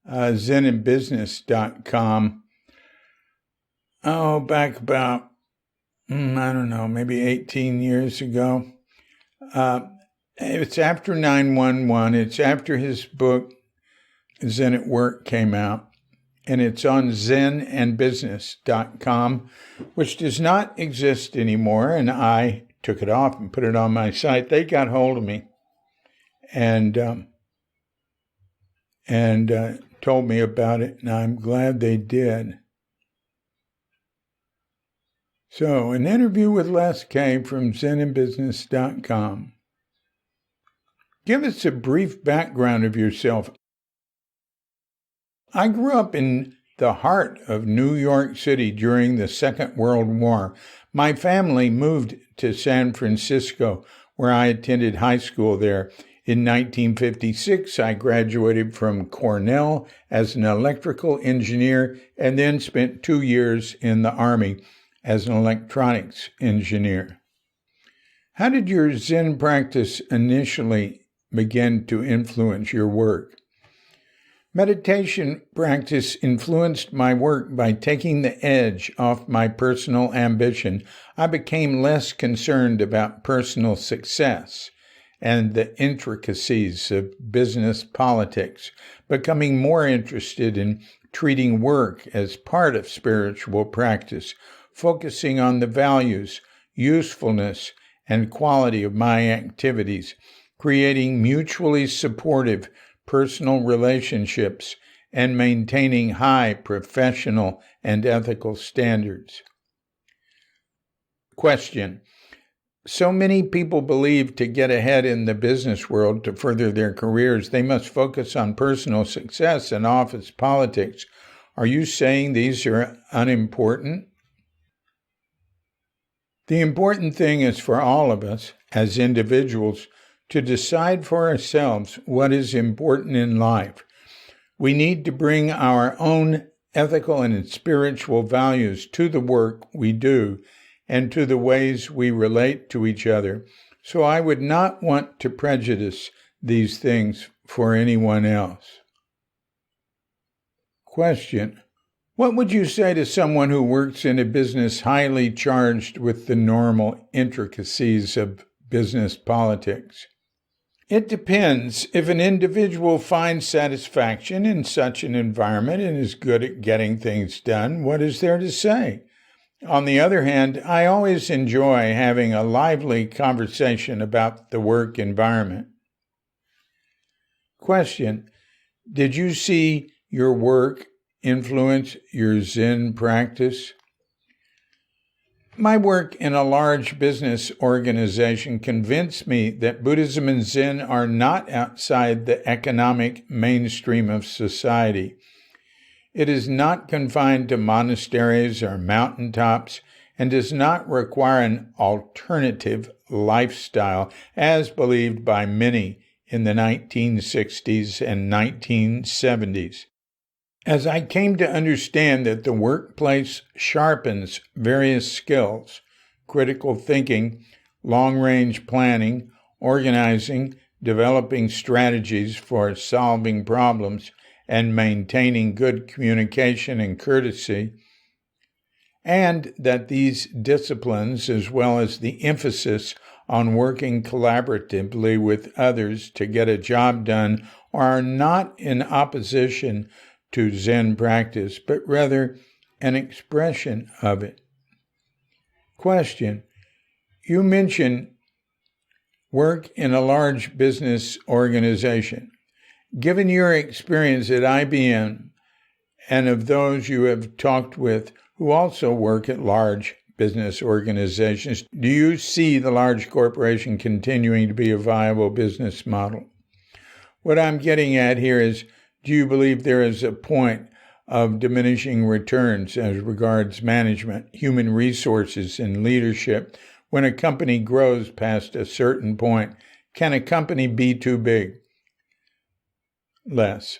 zenandbusiness.com, back about, maybe 18 years ago. It's after 9/11. It's after his book, Zen at Work, came out. And it's on zenandbusiness.com, which does not exist anymore. And I took it off and put it on my site. They got hold of me and told me about it, and I'm glad they did. So, an interview with Les Kaye from zenandbusiness.com. Give us a brief background of yourself. I grew up in the heart of New York City during the Second World War. My family moved to San Francisco, where I attended high school there. In 1956, I graduated from Cornell as an electrical engineer and then spent 2 years in the Army as an electronics engineer. How did your Zen practice initially begin to influence your work? Meditation practice influenced my work by taking the edge off my personal ambition. I became less concerned about personal success and the intricacies of business politics, becoming more interested in treating work as part of spiritual practice, focusing on the values, usefulness, and quality of my activities, creating mutually supportive personal relationships, and maintaining high professional and ethical standards. Question. So many people believe to get ahead in the business world, to further their careers, they must focus on personal success and office politics. Are you saying these are unimportant? The important thing is for all of us, as individuals, to decide for ourselves what is important in life. We need to bring our own ethical and spiritual values to the work we do and to the ways we relate to each other. So I would not want to prejudice these things for anyone else. Question. What would you say to someone who works in a business highly charged with the normal intricacies of business politics? It depends. If an individual finds satisfaction in such an environment and is good at getting things done, what is there to say? On the other hand, I always enjoy having a lively conversation about the work environment. Question. Did you see your work influence your Zen practice? My work in a large business organization convinced me that Buddhism and Zen are not outside the economic mainstream of society. It is not confined to monasteries or mountaintops and does not require an alternative lifestyle, as believed by many in the 1960s and 1970s. As I came to understand that the workplace sharpens various skills, critical thinking, long-range planning, organizing, developing strategies for solving problems, and maintaining good communication and courtesy, and that these disciplines, as well as the emphasis on working collaboratively with others to get a job done, are not in opposition to Zen practice, but rather an expression of it. Question. You mentioned work in a large business organization. Given your experience at IBM and of those you have talked with who also work at large business organizations, do you see the large corporation continuing to be a viable business model? What I'm getting at here is, do you believe there is a point of diminishing returns as regards management, human resources, and leadership when a company grows past a certain point? Can a company be too big? Less.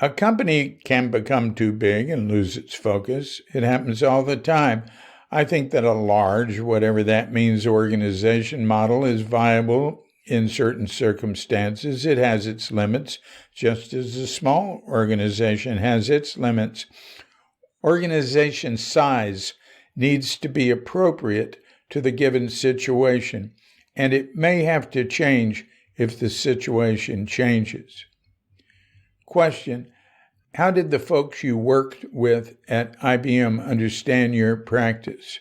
A company can become too big and lose its focus. It happens all the time. I think that a large, whatever that means, organization model is viable in certain circumstances. It has its limits, just as a small organization has its limits. Organization size needs to be appropriate to the given situation, and it may have to change if the situation changes. Question. How did the folks you worked with at IBM understand your practice?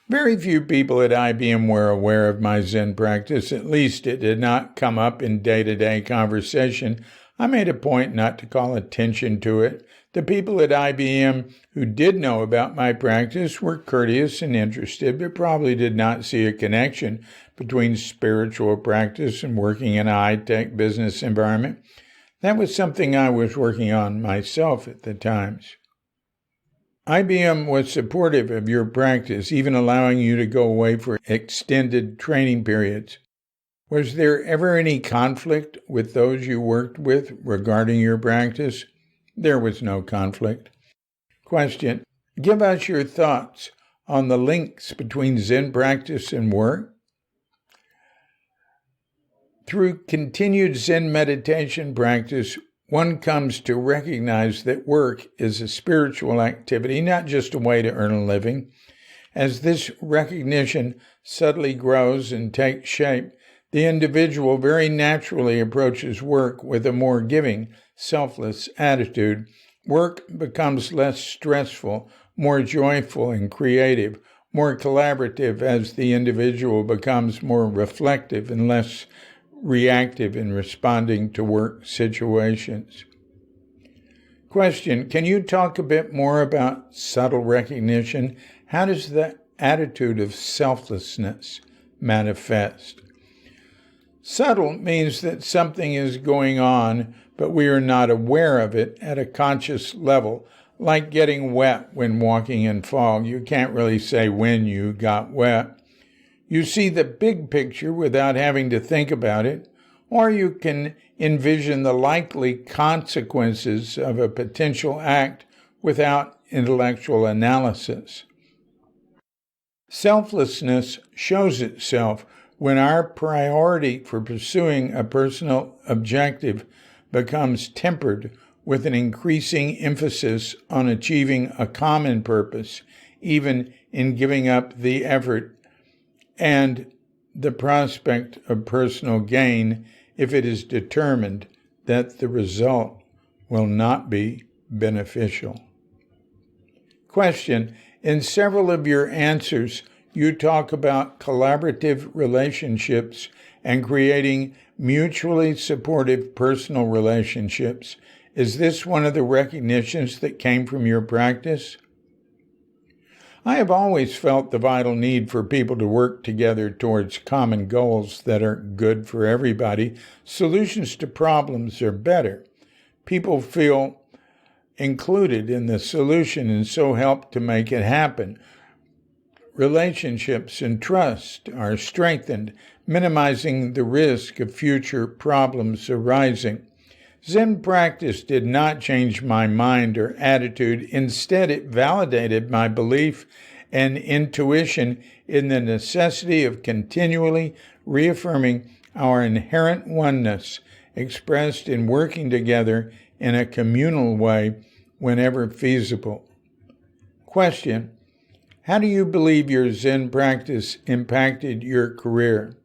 Very few people at IBM were aware of my Zen practice. At least it did not come up in day-to-day conversation. I made a point not to call attention to it. The people at IBM who did know about my practice were courteous and interested, but probably did not see a connection between spiritual practice and working in a high-tech business environment. That was something I was working on myself at the times. IBM was supportive of your practice, even allowing you to go away for extended training periods. Was there ever any conflict with those you worked with regarding your practice? There was no conflict. Question. Give us your thoughts on the links between Zen practice and work? Through continued Zen meditation practice, one comes to recognize that work is a spiritual activity, not just a way to earn a living. As this recognition subtly grows and takes shape, the individual very naturally approaches work with a more giving, selfless attitude. Work becomes less stressful, more joyful and creative, more collaborative as the individual becomes more reflective and less reactive in responding to work situations. Question: can you talk a bit more about subtle recognition? How does the attitude of selflessness manifest? Subtle means that something is going on, but we are not aware of it at a conscious level, like getting wet when walking in fog. You can't really say when you got wet. You see the big picture without having to think about it, or you can envision the likely consequences of a potential act without intellectual analysis. Selflessness shows itself when our priority for pursuing a personal objective becomes tempered with an increasing emphasis on achieving a common purpose, even in giving up the effort and the prospect of personal gain if it is determined that the result will not be beneficial. Question: in several of your answers, you talk about collaborative relationships and creating mutually supportive personal relationships. Is this one of the recognitions that came from your practice? I have always felt the vital need for people to work together towards common goals that are good for everybody. Solutions to problems are better. People feel included in the solution and so help to make it happen. Relationships and trust are strengthened, minimizing the risk of future problems arising. Zen practice did not change my mind or attitude. Instead, it validated my belief and intuition in the necessity of continually reaffirming our inherent oneness, expressed in working together in a communal way whenever feasible. Question: how do you believe your Zen practice impacted your career?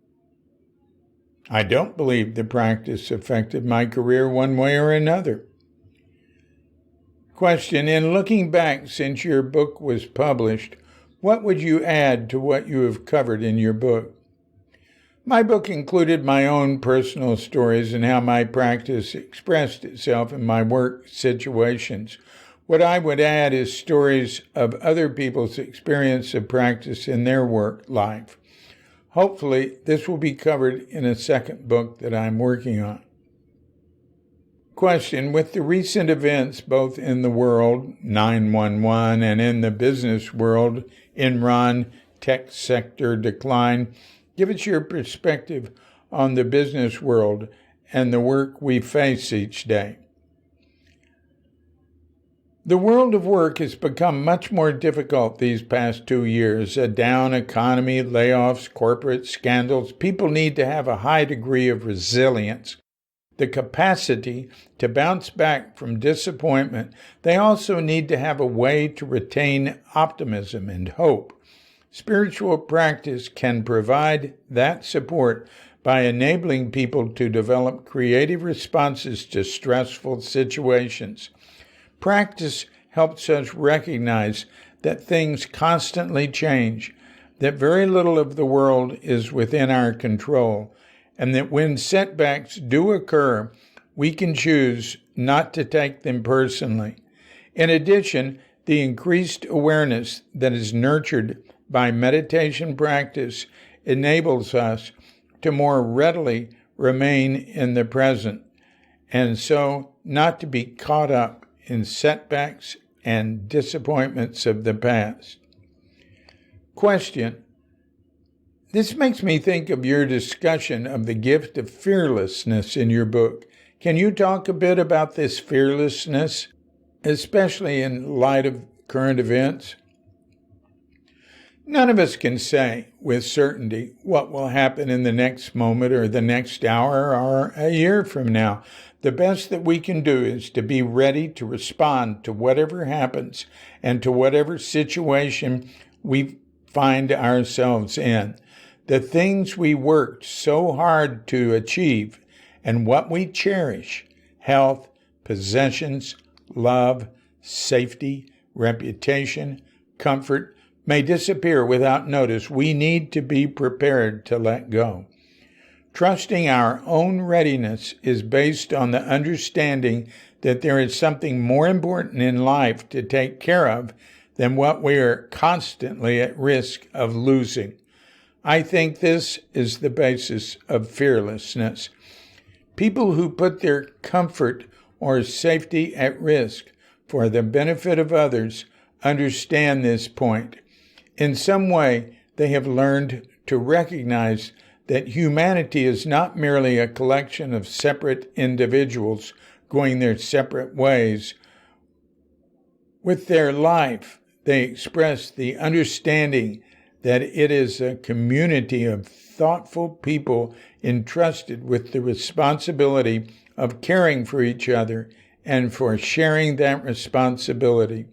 I don't believe the practice affected my career one way or another. Question: in looking back since your book was published, what would you add to what you have covered in your book? My book included my own personal stories and how my practice expressed itself in my work situations. What I would add is stories of other people's experience of practice in their work life. Hopefully, this will be covered in a second book that I'm working on. Question: with the recent events both in the world, 9/11, and in the business world, Enron, tech sector decline, give us your perspective on the business world and the work we face each day. The world of work has become much more difficult these past 2 years. A down economy, layoffs, corporate scandals. People need to have a high degree of resilience, the capacity to bounce back from disappointment. They also need to have a way to retain optimism and hope. Spiritual practice can provide that support by enabling people to develop creative responses to stressful situations. Practice helps us recognize that things constantly change, that very little of the world is within our control, and that when setbacks do occur, we can choose not to take them personally. In addition, the increased awareness that is nurtured by meditation practice enables us to more readily remain in the present, and so not to be caught up in setbacks and disappointments of the past. Question: this makes me think of your discussion of the gift of fearlessness in your book. Can you talk a bit about this fearlessness, especially in light of current events? None of us can say with certainty what will happen in the next moment or the next hour or a year from now. The best that we can do is to be ready to respond to whatever happens and to whatever situation we find ourselves in. The things we worked so hard to achieve and what we cherish, health, possessions, love, safety, reputation, comfort, may disappear without notice. We need to be prepared to let go. Trusting our own readiness is based on the understanding that there is something more important in life to take care of than what we are constantly at risk of losing. I think this is the basis of fearlessness. People who put their comfort or safety at risk for the benefit of others understand this point. In some way, they have learned to recognize that humanity is not merely a collection of separate individuals going their separate ways. With their life, they express the understanding that it is a community of thoughtful people entrusted with the responsibility of caring for each other and for sharing that responsibility.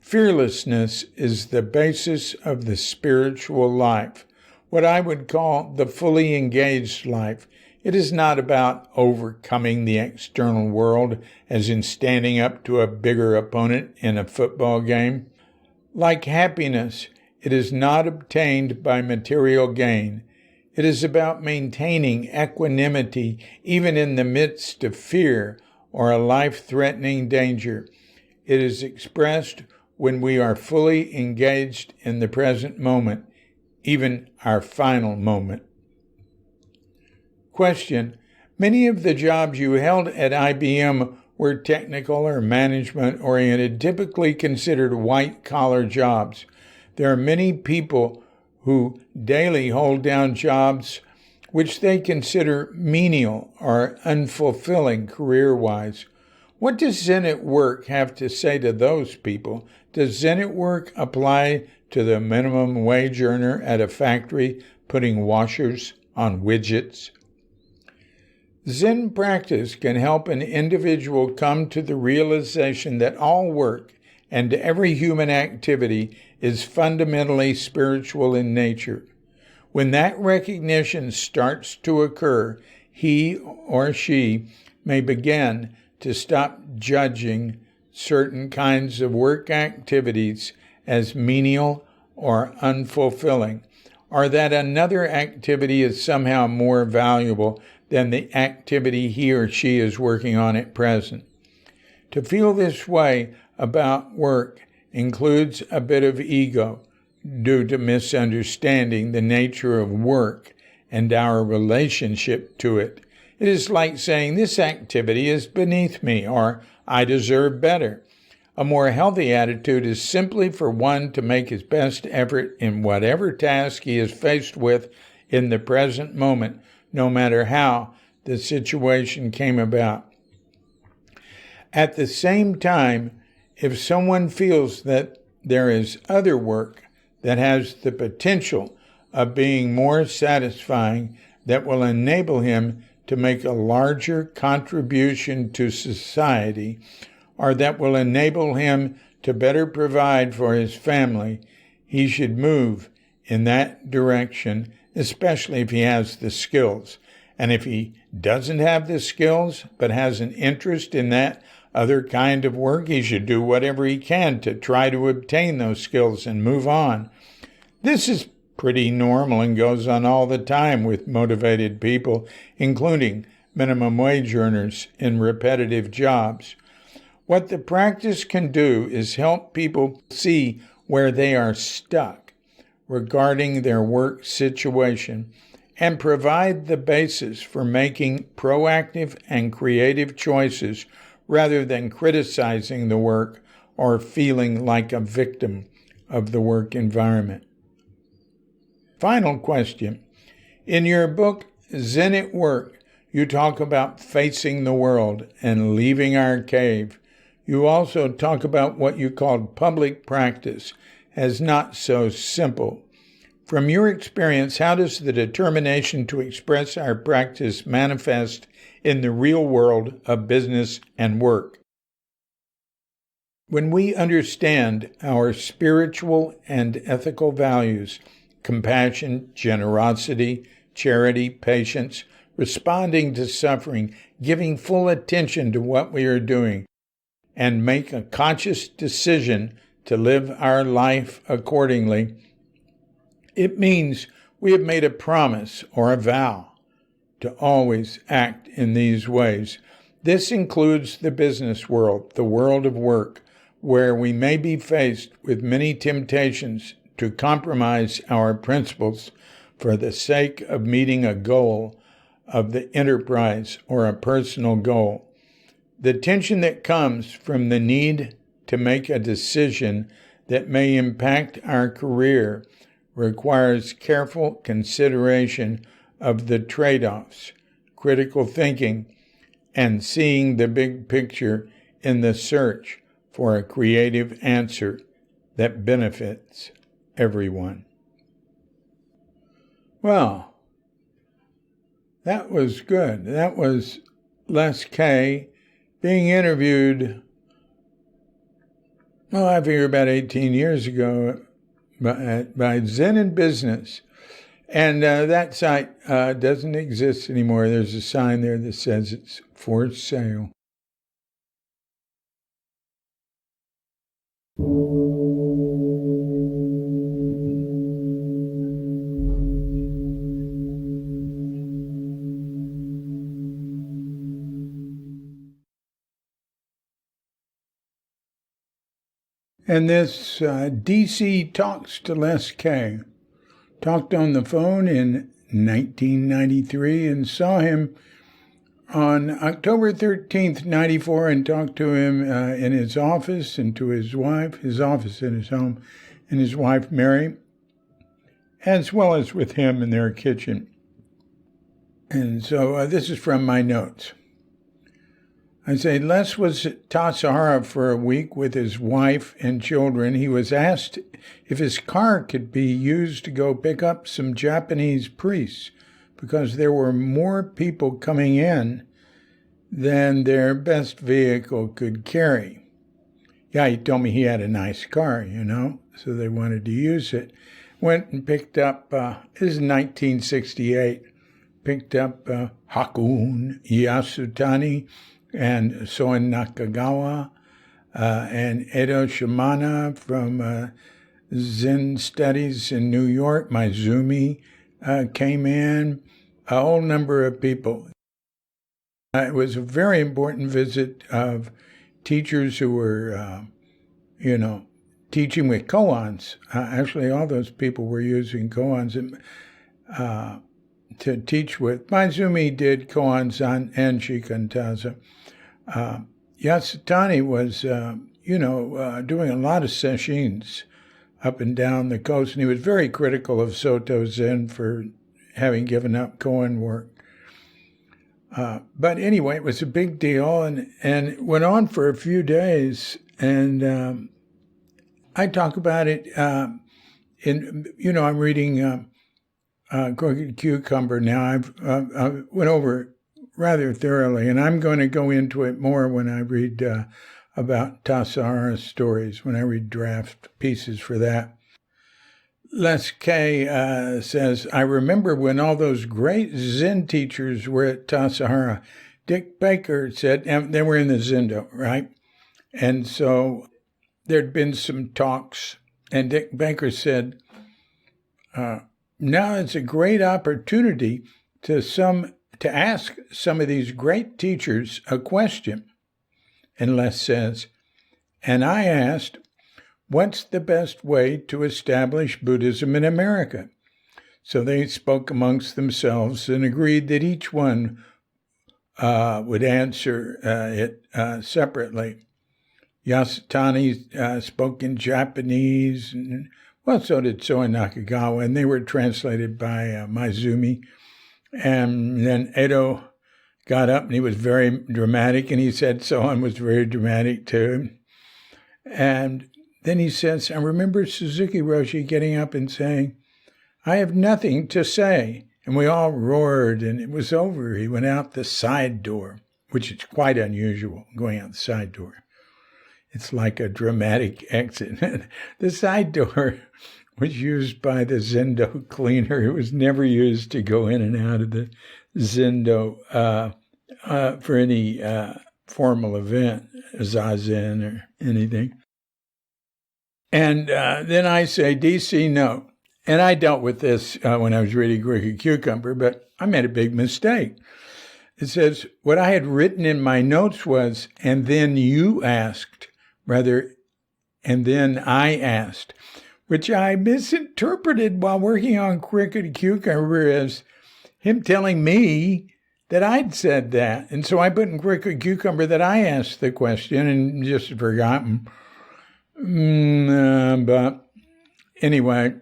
Fearlessness is the basis of the spiritual life, what I would call the fully engaged life. It is not about overcoming the external world, as in standing up to a bigger opponent in a football game. Like happiness, it is not obtained by material gain. It is about maintaining equanimity even in the midst of fear or a life-threatening danger. It is expressed when we are fully engaged in the present moment, even our final moment. Question: many of the jobs you held at IBM were technical or management-oriented, typically considered white-collar jobs. There are many people who daily hold down jobs which they consider menial or unfulfilling career-wise. What does Zen at Work have to say to those people? Does Zen at Work apply to the minimum wage earner at a factory putting washers on widgets? Zen practice can help an individual come to the realization that all work and every human activity is fundamentally spiritual in nature. When that recognition starts to occur, he or she may begin to stop judging certain kinds of work activities as menial or unfulfilling, or that another activity is somehow more valuable than the activity he or she is working on at present. To feel this way about work includes a bit of ego due to misunderstanding the nature of work and our relationship to it. It is like saying, this activity is beneath me, or I deserve better. A more healthy attitude is simply for one to make his best effort in whatever task he is faced with in the present moment, no matter how the situation came about. At the same time, if someone feels that there is other work that has the potential of being more satisfying, that will enable him to make a larger contribution to society, or that will enable him to better provide for his family, he should move in that direction, especially if he has the skills. And if he doesn't have the skills but has an interest in that other kind of work, he should do whatever he can to try to obtain those skills and move on. This is pretty normal and goes on all the time with motivated people, including minimum wage earners in repetitive jobs. What the practice can do is help people see where they are stuck regarding their work situation and provide the basis for making proactive and creative choices rather than criticizing the work or feeling like a victim of the work environment. Final question. In your book, Zen at Work, you talk about facing the world and leaving our cave. You also talk about what you called public practice as not so simple. From your experience, how does the determination to express our practice manifest in the real world of business and work? When we understand our spiritual and ethical values, compassion, generosity, charity, patience, responding to suffering, giving full attention to what we are doing, and make a conscious decision to live our life accordingly, it means we have made a promise or a vow to always act in these ways. This includes the business world, the world of work, where we may be faced with many temptations to compromise our principles for the sake of meeting a goal of the enterprise or a personal goal. The tension that comes from the need to make a decision that may impact our career requires careful consideration of the trade-offs, critical thinking, and seeing the big picture in the search for a creative answer that benefits everyone. Well, that was good. That was Les Kaye being interviewed, I figure about 18 years ago by Zen in Business. And that site doesn't exist anymore. There's a sign there that says it's for sale. And this DC Talks to Les Kaye. Talked on the phone in 1993 and saw him on October 13th, 94, and talked to him in his office and to his wife, his office in his home, and his wife, Mary, as well as with him in their kitchen. And so this is from my notes. I say, Les was at Tassajara for a week with his wife and children. He was asked if his car could be used to go pick up some Japanese priests because there were more people coming in than their best vehicle could carry. Yeah, he told me he had a nice car, so they wanted to use it. Went and picked up, this is 1968, picked up Hakun Yasutani, and Soen Nakagawa, and Edo Shimana from Zen Studies in New York. Maizumi came in, a whole number of people. It was a very important visit of teachers who were, teaching with koans. Actually, all those people were using koans to teach with. Maizumi did koans and shikantaza. Yasutani was, doing a lot of sessions up and down the coast, and he was very critical of Soto Zen for having given up koan work. But anyway, it was a big deal, and it went on for a few days, and I talk about it I'm reading Crooked Cucumber now. I went over it rather thoroughly, and I'm going to go into it more when I read about Tassajara stories, when I read draft pieces for that. Les Kaye says, I remember when all those great Zen teachers were at Tassajara. Dick Baker said, and they were in the Zendo, right? And so there'd been some talks, and Dick Baker said, now it's a great opportunity to ask some of these great teachers a question. And Les says, and I asked, what's the best way to establish Buddhism in America? So they spoke amongst themselves and agreed that each one would answer it separately. Yasutani spoke in Japanese, and so did Soen Nakagawa, and they were translated by Maizumi. And then Edo got up, and he was very dramatic, and he said Soen was very dramatic too. And then he says, I remember Suzuki Roshi getting up and saying, I have nothing to say. And we all roared, and it was over. He went out the side door, which is quite unusual, going out the side door. It's like a dramatic exit. The side door was used by the Zendo cleaner. It was never used to go in and out of the Zendo for any formal event, Zazen or anything. And then I say, DC, no. And I dealt with this when I was reading Wicked Cucumber, but I made a big mistake. It says, what I had written in my notes was, and then you asked, rather, and then I asked, which I misinterpreted while working on Wicked Cucumber as him telling me that I'd said that. And so I put in Wicked Cucumber that I asked the question and just forgotten. But anyway,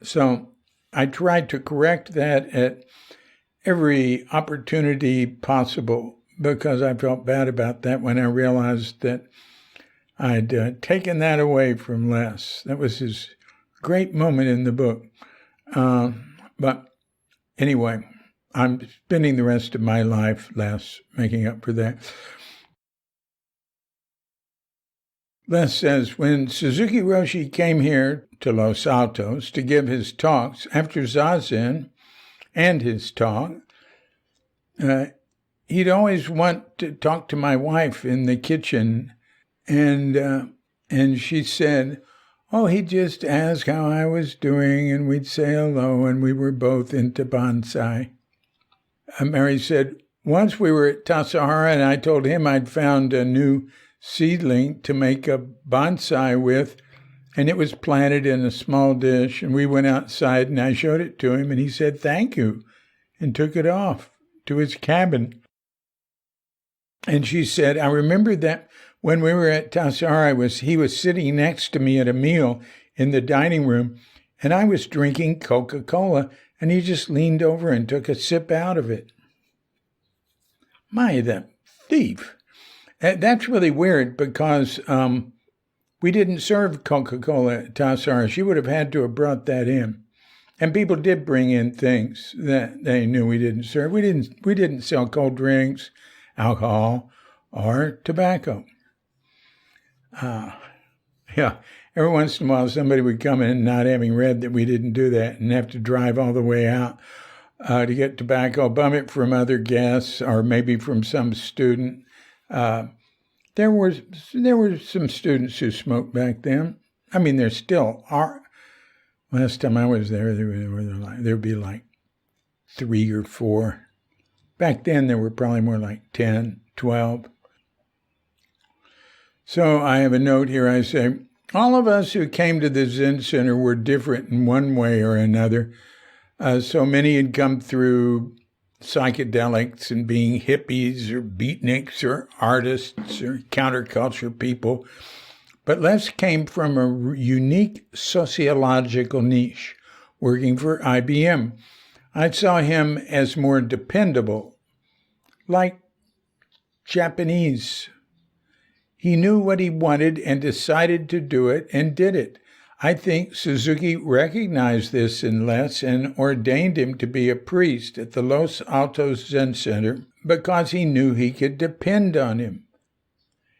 so I tried to correct that at every opportunity possible because I felt bad about that when I realized that I'd taken that away from Les. That was his great moment in the book. But anyway, I'm spending the rest of my life, Les, making up for that. Les says, when Suzuki Roshi came here to Los Altos to give his talks after Zazen and his talk, he'd always want to talk to my wife in the kitchen, and she said, oh, he'd just ask how I was doing, and we'd say hello, and we were both into bonsai. Mary said, once we were at Tassajara, and I told him I'd found a new seedling to make a bonsai with, and it was planted in a small dish, and we went outside, and I showed it to him, and he said, thank you, and took it off to his cabin. And she said, I remember that when we were at Tassajara, he was sitting next to me at a meal in the dining room, and I was drinking Coca-Cola, and he just leaned over and took a sip out of it. My, the thief. That's really weird because we didn't serve Coca-Cola at Tassajara. She would have had to have brought that in. And people did bring in things that they knew we didn't serve. We didn't sell cold drinks, alcohol, or tobacco. Yeah, every once in a while somebody would come in not having read that we didn't do that and have to drive all the way out to get tobacco, bum it from other guests or maybe from some student. There were some students who smoked back then. I mean, there still are. Last time I was there would be like 3 or 4. Back then, there were probably more like 10, 12. So I have a note here. I say, all of us who came to the Zen Center were different in one way or another. So many had come through psychedelics and being hippies or beatniks or artists or counterculture people. But Les came from a unique sociological niche, working for IBM. I saw him as more dependable, like Japanese. He knew what he wanted and decided to do it and did it. I think Suzuki recognized this in Les and ordained him to be a priest at the Los Altos Zen Center because he knew he could depend on him.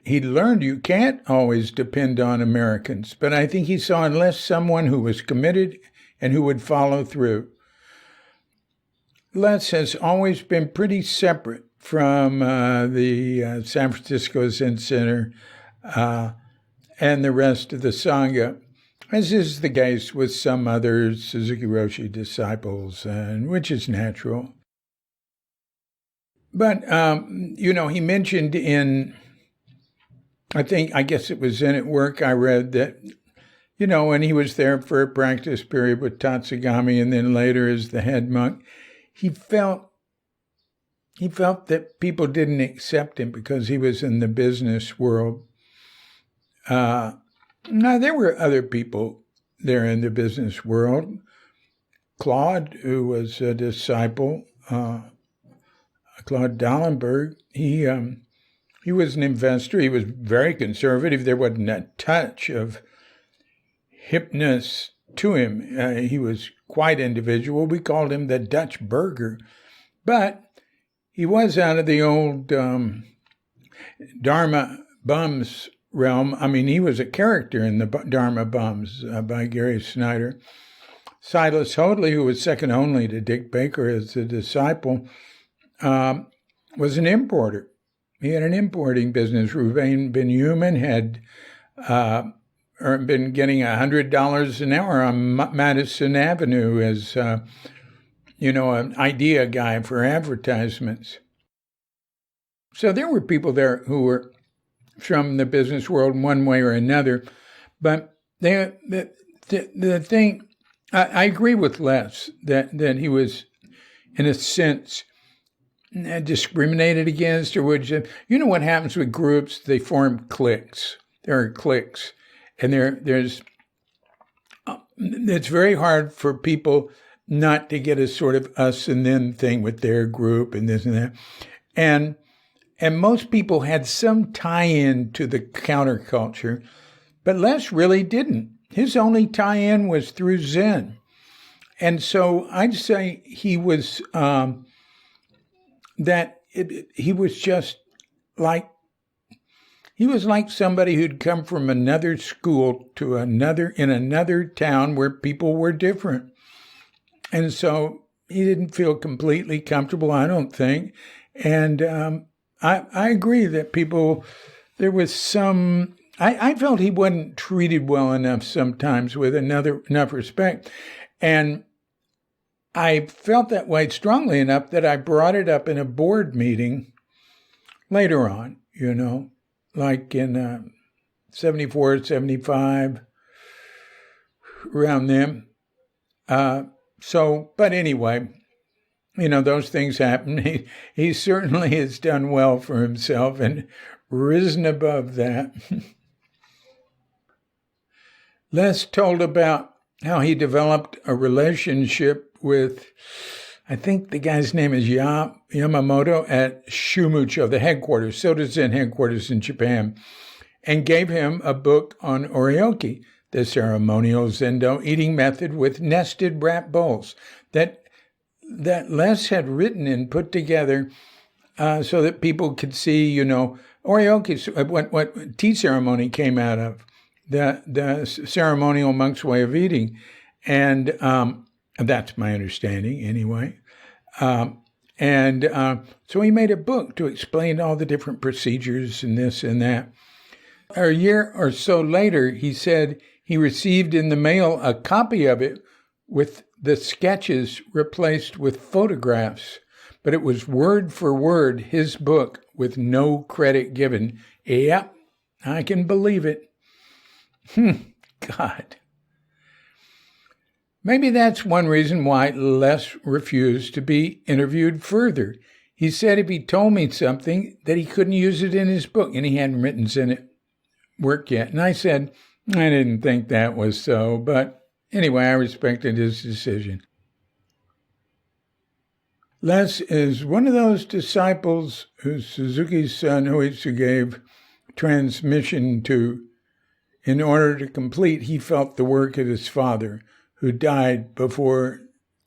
He learned you can't always depend on Americans, but I think he saw in Les someone who was committed and who would follow through. Les has always been pretty separate from the San Francisco Zen Center and the rest of the Sangha, as is the case with some other Suzuki Roshi disciples, and which is natural. But, he mentioned I guess it was in at work, I read that, when he was there for a practice period with Tatsugami and then later as the head monk, he felt that people didn't accept him because he was in the business world. Now, there were other people there in the business world. Claude, who was a disciple, Claude Dallenberg, he was an investor. He was very conservative. There wasn't a touch of hipness to him. He was quite individual. We called him the Dutch burger. But he was out of the old Dharma bums realm. I mean, he was a character in the Dharma bums by Gary Snyder. Silas Hoadley, who was second only to Dick Baker as a disciple, was an importer. He had an importing business. Ruvain Ben-Human had been getting $100 an hour on Madison Avenue as, an idea guy for advertisements. So there were people there who were from the business world in one way or another. But the thing, I agree with Les that he was, in a sense, discriminated against, or would you know what happens with groups? They form cliques. There are cliques, and there's it's very hard for people not to get a sort of us and them thing with their group and this and that, and most people had some tie-in to the counterculture, but Les really didn't. His only tie-in was through Zen, and so I'd say he was. He was just like, he was like somebody who'd come from another school to in another town where people were different. And so he didn't feel completely comfortable, I don't think. And I agree that there was some, I felt he wasn't treated well enough sometimes with enough respect. And I felt that way strongly enough that I brought it up in a board meeting later on, like in 74, 75, around then. But anyway, those things happen. He certainly has done well for himself and risen above that. Les told about how he developed a relationship with, I think the guy's name is Yamamoto at Shumucho, the headquarters, Soto Zen headquarters in Japan, and gave him a book on oryoki, the ceremonial Zendo eating method with nested wrap bowls that Les had written and put together so that people could see, oryoki, what tea ceremony came out of, the ceremonial monk's way of eating. And that's my understanding anyway. So he made a book to explain all the different procedures and this and that. A year or so later, he said he received in the mail a copy of it with the sketches replaced with photographs, but it was word for word his book with no credit given. Yep, I can believe it. God. Maybe that's one reason why Les refused to be interviewed further. He said if he told me something, that he couldn't use it in his book, and he hadn't written Zen work yet. And I said, I didn't think that was so, but anyway, I respected his decision. Les is one of those disciples who Suzuki's son Hoitsu gave transmission to in order to complete, he felt, the work of his father, who died before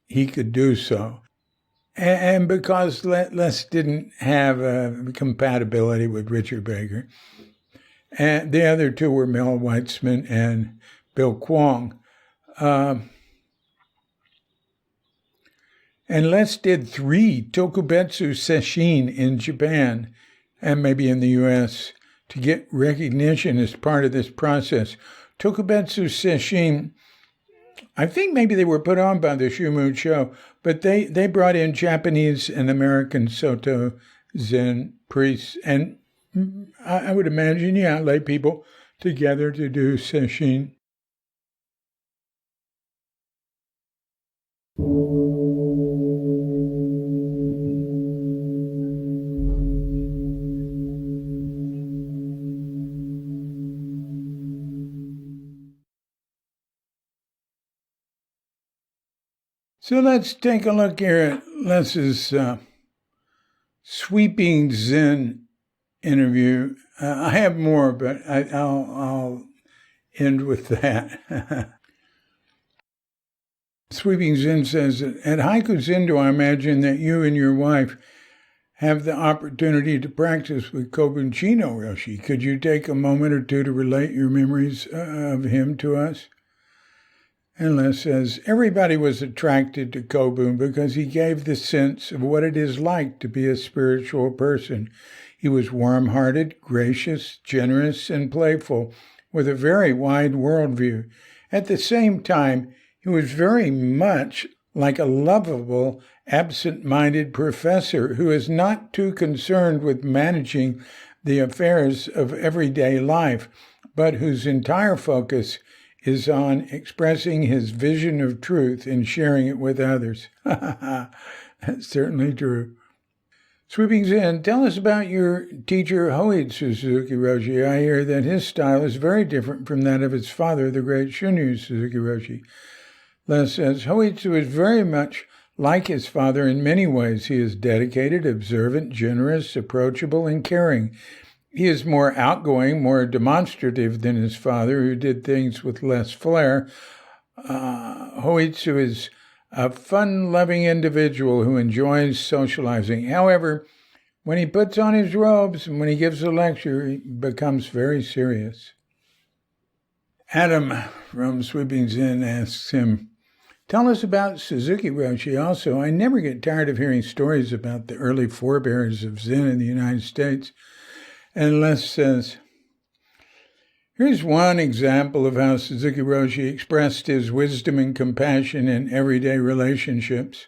he could do so. And because Les didn't have a compatibility with Richard Baker. And the other two were Mel Weitzman and Bill Kwong. And Les did 3 Tokubetsu Sesshin in Japan and maybe in the U.S. to get recognition as part of this process. Tokubetsu Sesshin, I think maybe they were put on by the Shumucho, but they brought in Japanese and American Soto Zen priests, and I would imagine, lay people together to do Sesshin. So let's take a look here at Les's Sweeping Zen Interview. I have more, but I'll end with that. Sweeping Zen says, at Haiku Zendo, I imagine that you and your wife have the opportunity to practice with Kobun Chino Roshi. Could you take a moment or two to relate your memories of him to us? And Les says, everybody was attracted to Kobun because he gave the sense of what it is like to be a spiritual person. He was warm-hearted, gracious, generous, and playful, with a very wide worldview. At the same time, he was very much like a lovable, absent-minded professor who is not too concerned with managing the affairs of everyday life, but whose entire focus is on expressing his vision of truth and sharing it with others. That's certainly true. Sweeping Zen, tell us about your teacher, Hoitsu Suzuki Roshi. I hear that his style is very different from that of his father, the great Shunryu Suzuki Roshi. Les says, Hoitsu is very much like his father in many ways. He is dedicated, observant, generous, approachable, and caring. He is more outgoing, more demonstrative than his father, who did things with less flair. Hoitsu is a fun-loving individual who enjoys socializing. However, when he puts on his robes and when he gives a lecture, he becomes very serious. Adam from Sweeping Zen asks him, tell us about Suzuki Roshi also. I never get tired of hearing stories about the early forebears of Zen in the United States. And Les says, here's one example of how Suzuki Roshi expressed his wisdom and compassion in everyday relationships.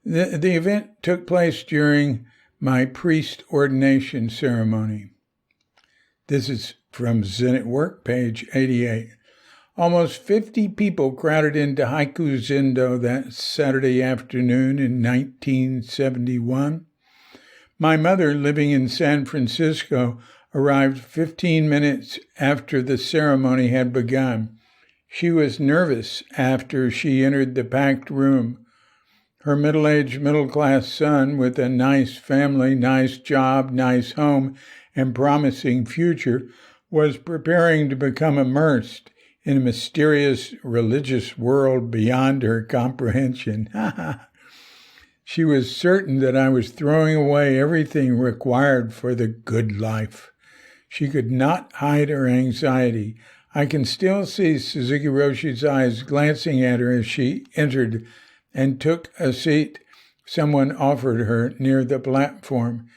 The event took place during my priest ordination ceremony. This is from Zen at Work, page 88. Almost 50 people crowded into Haiku Zendo that Saturday afternoon in 1971. My mother, living in San Francisco, arrived 15 minutes after the ceremony had begun. She was nervous after she entered the packed room. Her middle-aged, middle-class son, with a nice family, nice job, nice home, and promising future, was preparing to become immersed in a mysterious religious world beyond her comprehension. She was certain that I was throwing away everything required for the good life. She could not hide her anxiety. I can still see Suzuki Roshi's eyes glancing at her as she entered and took a seat someone offered her near the platform.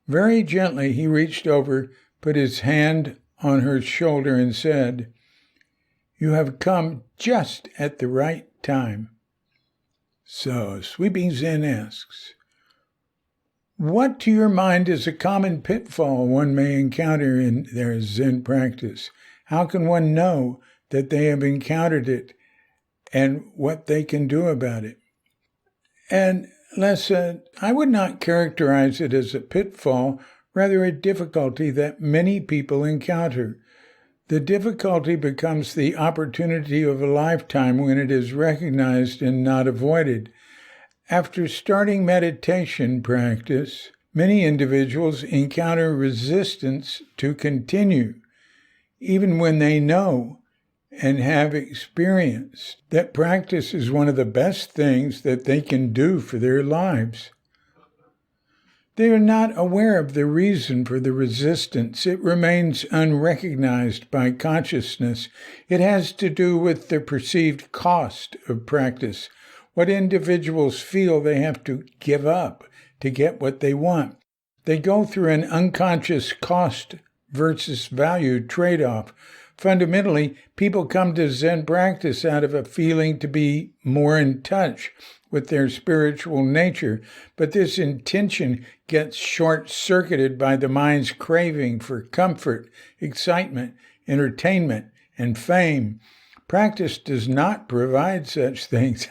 Very gently, he reached over, put his hand on her shoulder, and said, "You have come just at the right time." So, Sweeping Zen asks, what to your mind is a common pitfall one may encounter in their Zen practice? How can one know that they have encountered it and what they can do about it? And Les said, I would not characterize it as a pitfall, rather a difficulty that many people encounter. The difficulty becomes the opportunity of a lifetime when it is recognized and not avoided. After starting meditation practice, many individuals encounter resistance to continue, even when they know and have experienced that practice is one of the best things that they can do for their lives. They are not aware of the reason for the resistance. It remains unrecognized by consciousness. It has to do with the perceived cost of practice, what individuals feel they have to give up to get what they want. They go through an unconscious cost versus value trade-off. Fundamentally, people come to Zen practice out of a feeling to be more in touch with their spiritual nature, but this intention gets short-circuited by the mind's craving for comfort, excitement, entertainment, and fame. Practice does not provide such things.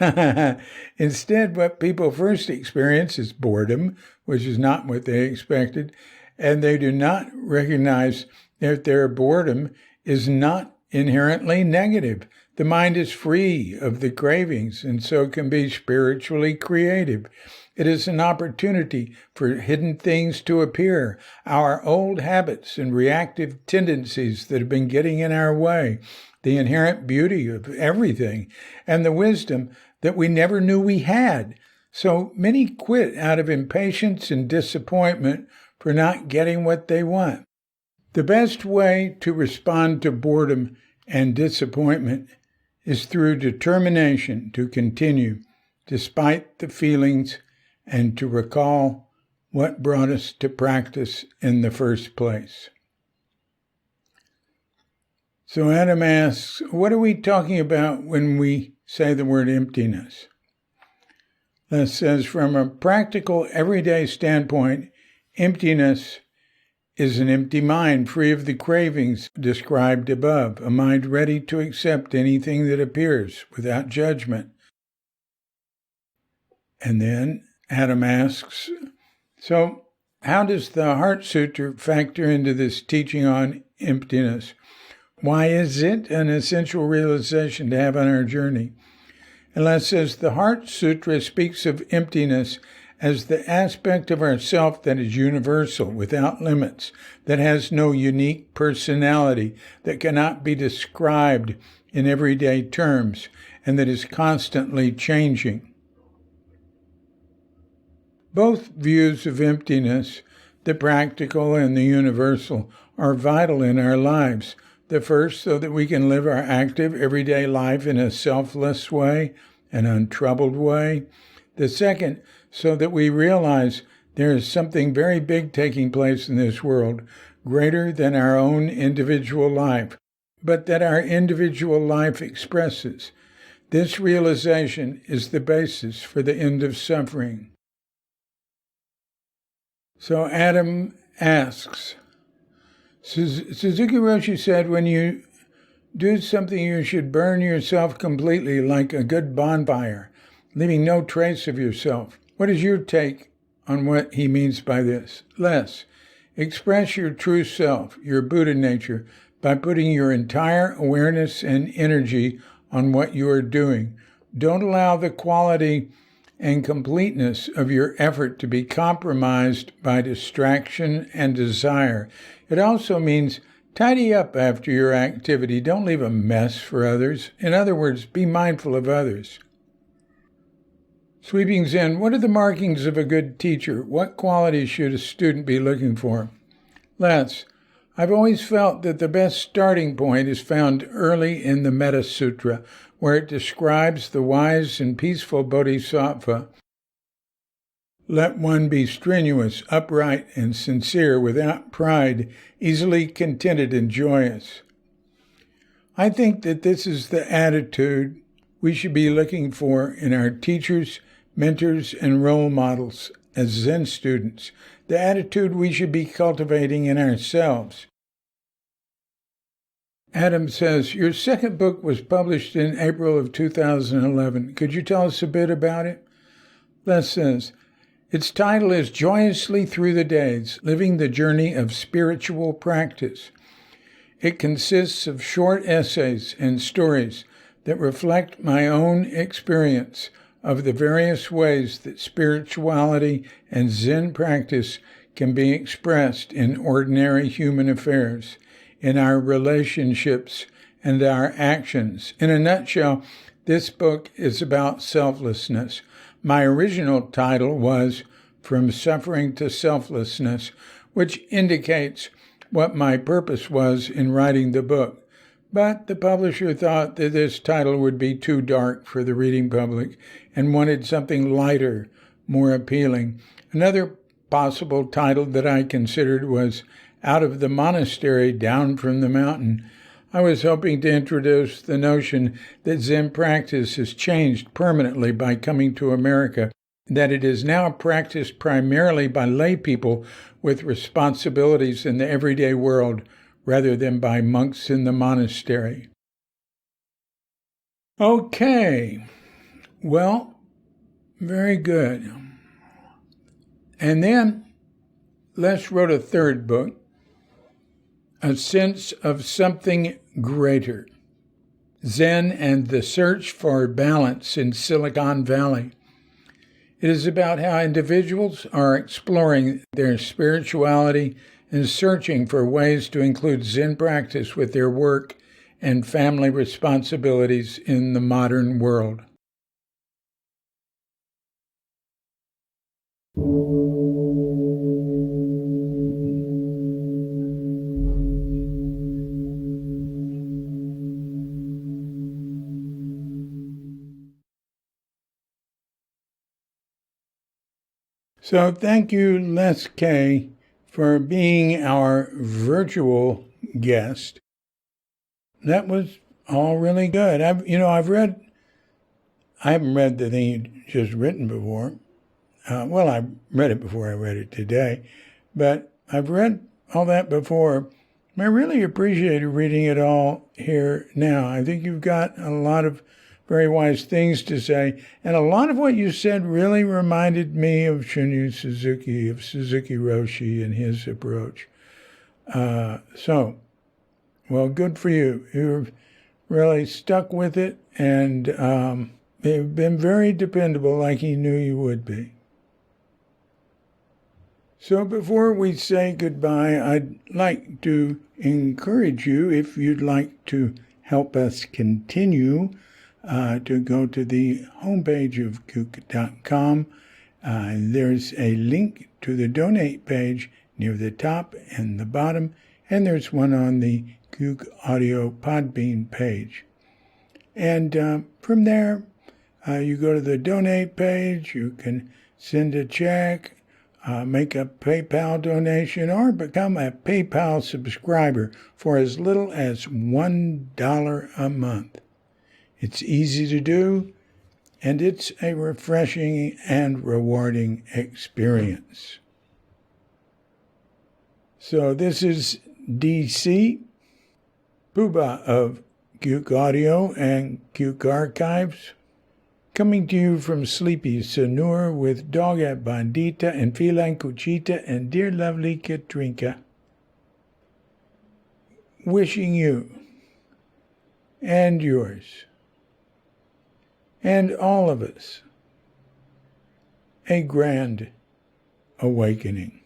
Instead, what people first experience is boredom, which is not what they expected, and they do not recognize that their boredom is not inherently negative. The mind is free of the cravings and so can be spiritually creative. It is an opportunity for hidden things to appear, our old habits and reactive tendencies that have been getting in our way. the inherent beauty of everything, and the wisdom that we never knew we had. So many quit out of impatience and disappointment for not getting what they want. The best way to respond to boredom and disappointment is through determination to continue despite the feelings and to recall what brought us to practice in the first place. So Adam asks, what are we talking about when we say the word emptiness? Les says, from a practical, everyday standpoint, emptiness is an empty mind free of the cravings described above, a mind ready to accept anything that appears without judgment. And then Adam asks, so how does the Heart Sutra factor into this teaching on emptiness? Why is it an essential realization to have on our journey? And Les says, the Heart Sutra speaks of emptiness as the aspect of ourself that is universal, without limits, that has no unique personality, that cannot be described in everyday terms, and that is constantly changing. Both views of emptiness, the practical and the universal, are vital in our lives. The first, so that we can live our active, everyday life in a selfless way, an untroubled way. The second, so that we realize there is something very big taking place in this world, greater than our own individual life, but that our individual life expresses. This realization is the basis for the end of suffering. So Adam asks, Suzuki Roshi said, when you do something, you should burn yourself completely like a good bonfire, leaving no trace of yourself. What is your take on what he means by this? Les, express your true self, your Buddha nature, by putting your entire awareness and energy on what you are doing. Don't allow the quality and completeness of your effort to be compromised by distraction and desire. It also means tidy up after your activity. Don't leave a mess for others. In other words, be mindful of others. Sweeping Zen, what are the markings of a good teacher? What qualities should a student be looking for? Les, I've always felt that the best starting point is found early in the Metta Sutra, where it describes the wise and peaceful bodhisattva. Let one be strenuous, upright, and sincere, without pride, easily contented and joyous. I think that this is the attitude we should be looking for in our teachers, mentors, and role models as Zen students, the attitude we should be cultivating in ourselves. Adam says, your second book was published in April of 2011. Could you tell us a bit about it? Les says, its title is Joyously Through the Days, Living the Journey of Spiritual Practice. It consists of short essays and stories that reflect my own experience of the various ways that spirituality and Zen practice can be expressed in ordinary human affairs, in our relationships and our actions. In a nutshell, this book is about selflessness. My original title was From Suffering to Selflessness, which indicates what my purpose was in writing the book. But the publisher thought that this title would be too dark for the reading public and wanted something lighter, more appealing. Another possible title that I considered was Out of the Monastery, Down from the Mountain. I was hoping to introduce the notion that Zen practice has changed permanently by coming to America, that it is now practiced primarily by lay people with responsibilities in the everyday world, rather than by monks in the monastery. Okay, well, very good. And then Les wrote a third book, A Sense of Something Greater, Zen and the Search for Balance in Silicon Valley. It is about how individuals are exploring their spirituality and searching for ways to include Zen practice with their work and family responsibilities in the modern world. So thank you, Les Kaye, for being our virtual guest. That was all really good. I haven't read the thing you just written before. Well, I read it before I read it today, but I've read all that before. I really appreciated reading it all here now. I think you've got a lot of very wise things to say, and a lot of what you said really reminded me of Shunryu Suzuki, of Suzuki Roshi and his approach. Well, good for you. You've really stuck with it, and you've been very dependable like he knew you would be. So before we say goodbye, I'd like to encourage you, if you'd like to help us continue, to go to the homepage of kook.com. There's a link to the donate page near the top and the bottom, and there's one on the Kook Audio Podbean page. And from there, you go to the donate page, you can send a check, make a PayPal donation, or become a PayPal subscriber for as little as $1 a month. It's easy to do, and it's a refreshing and rewarding experience. So this is DC, Poobah of Kook Audio and Kook Archives, coming to you from sleepy Sanur with Dogette Bandita and Feline Cuchita and dear lovely Katrinka. Wishing you and yours and all of us a grand awakening.